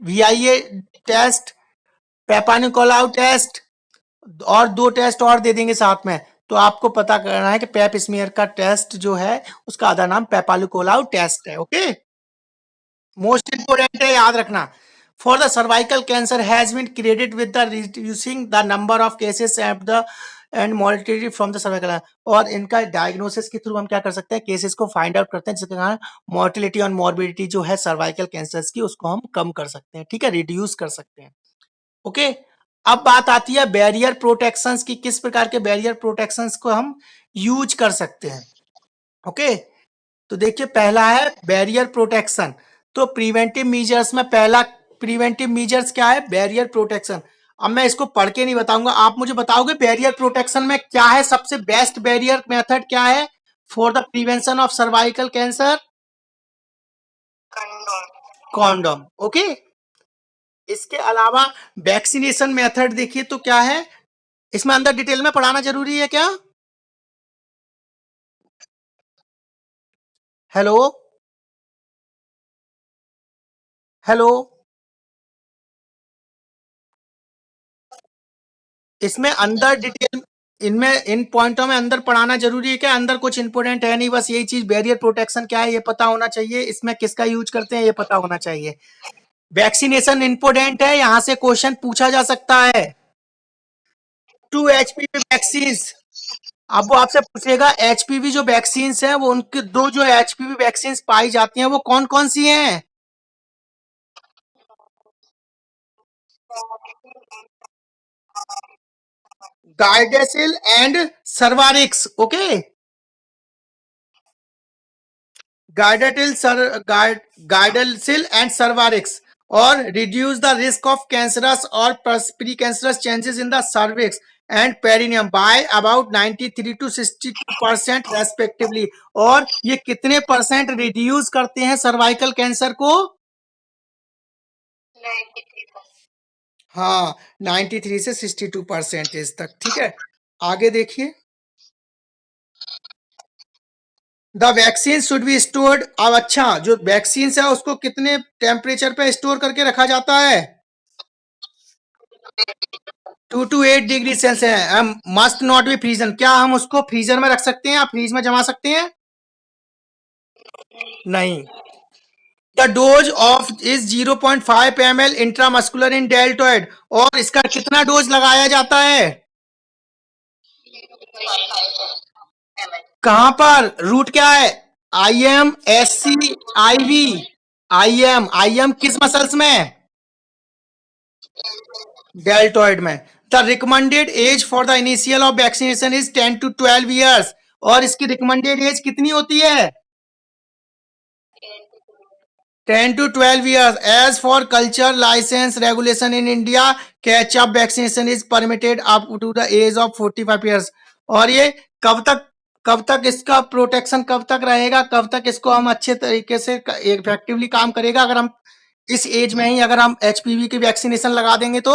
Speaker 1: VIA टेस्ट, पेपानिकोलाउ टेस्ट, और दो टेस्ट और दे देंगे साथ में। तो आपको पता करना है कि पेप स्मीयर का टेस्ट जो है उसका आधा नाम पेपानिकोलाउ टेस्ट है। ओके, मोस्ट इंपोर्टेंट है, याद रखना। For the cervical cancer has been credit with the reducing the number of cases at the and mortality from the cervical. और इनका डायग्नोसिस के थ्रू हम क्या कर सकते हैं, केसेस को फाइंड आउट करते हैं, जिसके कारण मॉर्टिलिटी और मॉर्बिडिटी जो है सर्वाइकल कैंसर की उसको हम कम कर सकते हैं, ठीक है, रिड्यूस कर सकते हैं। ओके, अब बात आती है बैरियर प्रोटेक्शंस की, किस प्रकार के बैरियर प्रोटेक्शंस को हम यूज कर सकते हैं। ओके, तो देखिए पहला है बैरियर प्रोटेक्शन। तो प्रिवेंटिव मीजर्स में पहला प्रिवेंटिव मीजर्स क्या है, बैरियर प्रोटेक्शन। अब मैं इसको पढ़ के नहीं बताऊंगा, आप मुझे बताओगे बैरियर प्रोटेक्शन में क्या है, सबसे बेस्ट बैरियर मेथड क्या है for the prevention of cervical cancer? Condom, okay. इसके अलावा वैक्सीनेशन मेथड देखिए तो क्या है, इसमें अंदर डिटेल में पढ़ाना जरूरी है क्या? हेलो, हेलो, इसमें अंदर डिटेल, इनमें इन पॉइंटों में अंदर पढ़ाना जरूरी है क्या? अंदर कुछ इंपोर्टेंट है नहीं, बस यही चीज बैरियर प्रोटेक्शन क्या है ये पता होना चाहिए, इसमें किसका यूज करते हैं ये पता होना चाहिए। वैक्सीनेशन इंपोर्टेंट है, यहां से क्वेश्चन पूछा जा सकता है। 2 HPV वैक्सीन, अब वो आपसे पूछेगा एचपीवी जो वैक्सीन हैं वो उनके दो जो एचपीवी वैक्सीन पाई जाती हैं वो कौन कौन सी हैं? Gardasil and Cervarix. Okay, Gardasil sir Gardasil and Cervarix और reduce the risk of cancers और precancerous changes in the cervix and perineum by about 93 to 62% respectively. और ये कितने परसेंट रिड्यूस करते हैं सर्वाइकल कैंसर को? हाँ, 93 से 62% तक। ठीक है, आगे देखिए। The vaccine should be stored. अब अच्छा, जो वैक्सीन है उसको कितने टेम्परेचर पे स्टोर करके रखा जाता है? 2 to 8 डिग्री सेल्सियस है। Must not be फ्रीजन। क्या हम उसको फ्रीजर में रख सकते हैं या फ्रीज में जमा सकते हैं? नहीं। The dose of is 0.5 ml intramuscular in deltoid. और इसका कितना डोज लगाया जाता है? कहां पर? रूट क्या है? IM, SC, IV। I M किस मसल्स में? डेल्टोइड में। The recommended age for the initial of vaccination is 10 to 12 years। और इसकी रिकमेंडेड एज कितनी होती है? 10 to 12 years। As for culture license regulation in India, catch-up vaccination is permitted up to the age of 45 years। और ये कब तक इसका प्रोटेक्शन कब तक रहेगा, कब तक इसको हम अच्छे तरीके से इफेक्टिवली काम करेगा अगर हम इस एज में ही अगर हम एचपीवी की वैक्सीनेशन लगा देंगे तो?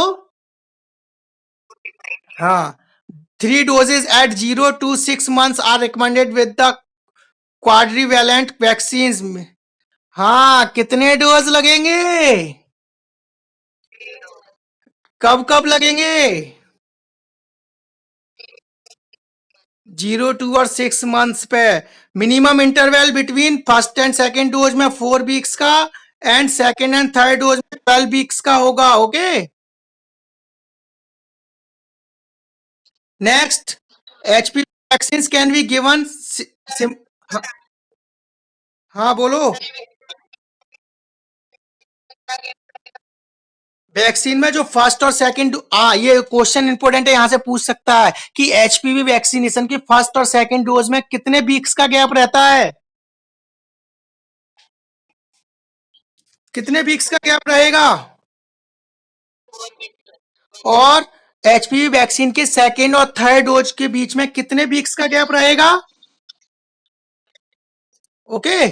Speaker 1: हाँ, 3 doses at 0 to 6 months are recommended with the quadrivalent vaccine. हाँ, कितने डोज लगेंगे? कब कब लगेंगे? 0 to 6 months पे। Minimum interval between first and second dose में 4 वीक्स का and second and third dose में 12 वीक्स का होगा। Okay, next. HP vaccine can be given. हाँ, हाँ बोलो। वैक्सीन में जो फर्स्ट और सेकंड, ये क्वेश्चन इंपोर्टेंट है, यहां से पूछ सकता है कि एचपीवी वैक्सीनेशन की फर्स्ट और सेकंड डोज में कितने वीक्स का गैप रहता है? कितने वीक्स का गैप रहेगा? और एचपीवी वैक्सीन के सेकेंड और थर्ड डोज के बीच में कितने वीक्स का गैप रहेगा? ओके,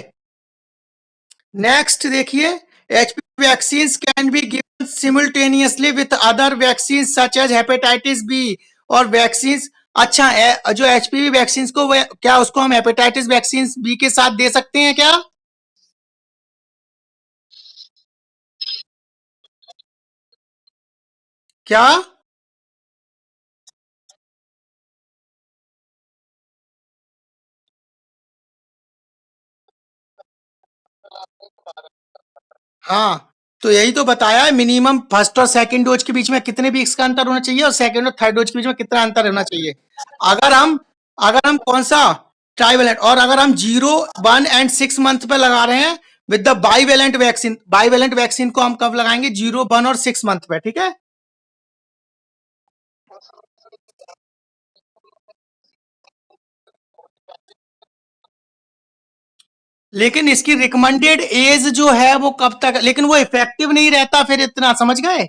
Speaker 1: नेक्स्ट देखिए। HPV vaccine can be given simultaneously with other vaccine such as hepatitis B और वैक्सीन। अच्छा, जो एचपीवी वैक्सीन को क्या उसको हम हेपेटाइटिस वैक्सीन बी के साथ दे सकते हैं क्या? क्या? हाँ, तो यही तो बताया है, मिनिमम फर्स्ट और सेकंड डोज के बीच में कितने वीक्स का अंतर होना चाहिए और सेकंड और थर्ड डोज के बीच में कितना अंतर होना चाहिए। अगर हम अगर हम कौन सा ट्राइवेलेंट, और अगर हम 0, 1 and 6 मंथ पे लगा रहे हैं विद द बाईवेलेंट वैक्सीन को हम कब लगाएंगे? 0, 1 और 6 मंथ पे। ठीक है, लेकिन इसकी रिकमेंडेड एज जो है वो कब तक, लेकिन वो इफेक्टिव नहीं रहता फिर इतना, समझ गए?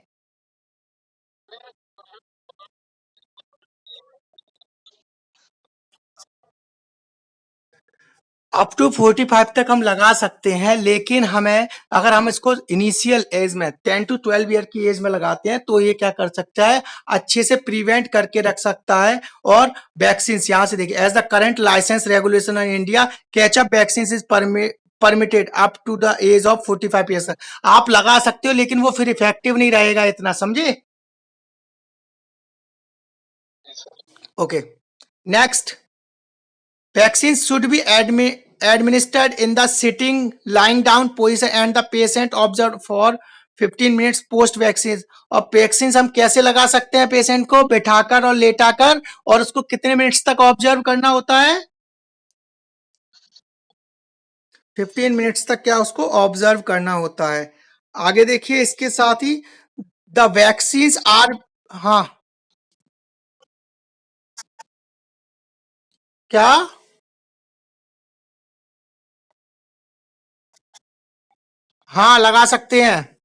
Speaker 1: अप टू 45 तक हम लगा सकते हैं, लेकिन हमें अगर हम इसको इनिशियल एज में 10 to 12 ईयर की एज में लगाते हैं तो ये क्या कर सकता है, अच्छे से प्रिवेंट करके रख सकता है। और वैक्सीन यहां से देखिए, as the current licence regulation in India, catch up vaccine is permitted up to the age of 45 years. आप लगा सकते हो लेकिन वो फिर इफेक्टिव नहीं रहेगा इतना, समझे? Okay, next. Vaccines should be administered in the sitting, lying down position and the patient observed for 15 minutes post vaccine. और वैक्सीन हम कैसे लगा सकते हैं? पेशेंट को बैठाकर और लेटाकर, और उसको कितने मिनट्स तक ऑब्जर्व करना होता है? 15 मिनट्स तक क्या उसको ऑब्जर्व करना होता है। आगे देखिए इसके साथ ही द वैक्सीन आर, हाँ क्या? हाँ लगा सकते हैं।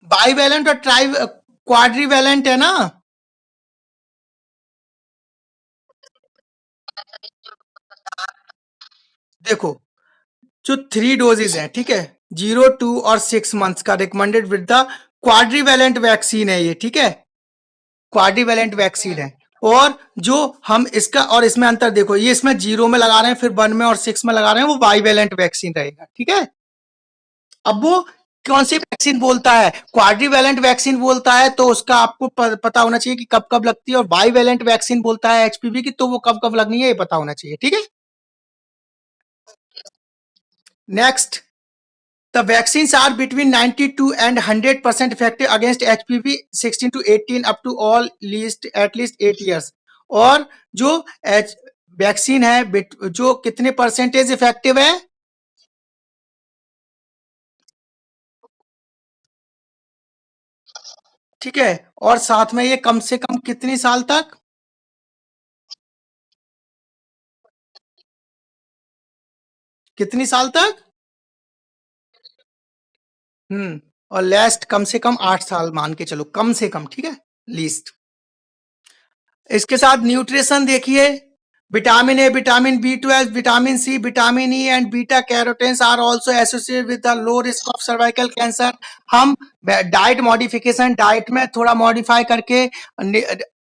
Speaker 1: बाईवैलेंट और ट्राई क्वाड्रीवैलेंट है ना। देखो, जो 3 डोजेज हैं, ठीक है, 0, 2 और 6 मंथ्स का recommended with the quadrivalent vaccine है ये, ठीक है, क्वाड्रीवैलेंट वैक्सीन है। और जो हम इसका और इसमें अंतर देखो, ये इसमें 0 में लगा रहे हैं, फिर 1 में और 6 में लगा रहे हैं, वो बाईवैलेंट वैक्सीन रहेगा, ठीक है। अब वो कौन सी वैक्सीन बोलता है? क्वाड्रीवैलेंट वैक्सीन बोलता है, तो उसका आपको पता होना चाहिए कि कब कब लगती है। और बाईवैलेंट वैक्सीन बोलता है एचपीवी की, तो वो कब कब लगनी है ये पता होना चाहिए, ठीक है। Next, the vaccines are between 92 and 100% effective against HPV 16 to 18 up to all least at least 8 years। और जो वैक्सीन है जो कितने परसेंटेज इफेक्टिव है? ठीक है। और साथ में ये कम से कम कितनी साल तक? कितनी साल तक? और लास्ट कम से कम 8 साल मान के चलो, कम से कम, ठीक है, लीस्ट। इसके साथ न्यूट्रिशन देखिए, vitamin A, vitamin B12, vitamin C, vitamin E and beta carotenes are also associated with the low risk of cervical cancer. हम डाइट मॉडिफिकेशन, डाइट में थोड़ा मॉडिफाई करके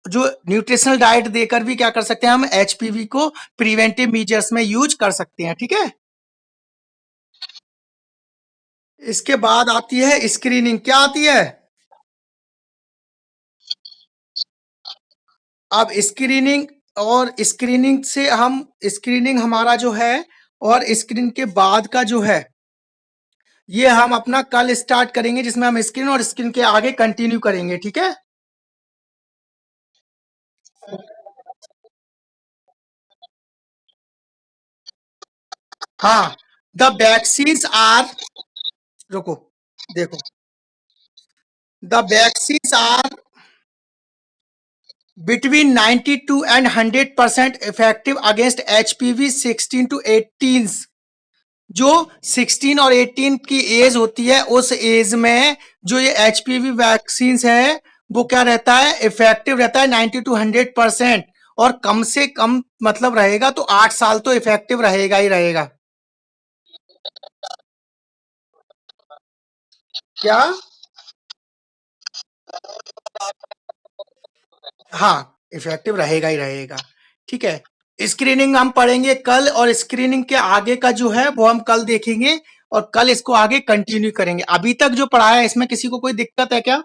Speaker 1: जो न्यूट्रिशनल डाइट देकर भी क्या कर सकते हैं, हम एचपीवी को प्रिवेंटिव मीजर्स में यूज कर सकते हैं, ठीक है। इसके बाद आती है स्क्रीनिंग। क्या आती है? अब स्क्रीनिंग, और स्क्रीनिंग से हम, स्क्रीनिंग हमारा जो है, और स्क्रीन के बाद का जो है, ये हम अपना कल स्टार्ट करेंगे, जिसमें हम स्क्रीन और स्क्रीन के आगे कंटिन्यू करेंगे, ठीक है। हाँ, द वैक्सीन्स आर, रुको, देखो, the vaccines are between 92 and 100% effective against HPV 16 to 18। जो 16 और 18 की एज होती है, उस एज में जो ये एचपीवी वैक्सीन है, वो क्या रहता है, इफेक्टिव रहता है 90 to 100%। और कम से कम मतलब रहेगा तो 8 साल तो इफेक्टिव रहेगा ही रहेगा। क्या? हाँ, इफेक्टिव रहेगा ही रहेगा, ठीक है। स्क्रीनिंग हम पढ़ेंगे कल, और स्क्रीनिंग के आगे का जो है वो हम कल देखेंगे, और कल इसको आगे कंटिन्यू करेंगे। अभी तक जो पढ़ाया है इसमें किसी को कोई दिक्कत है क्या?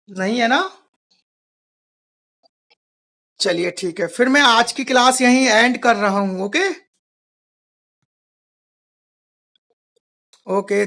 Speaker 1: नहीं है ना? चलिए ठीक है, फिर मैं आज की क्लास यहीं एंड कर रहा हूँ। ओके। ओके।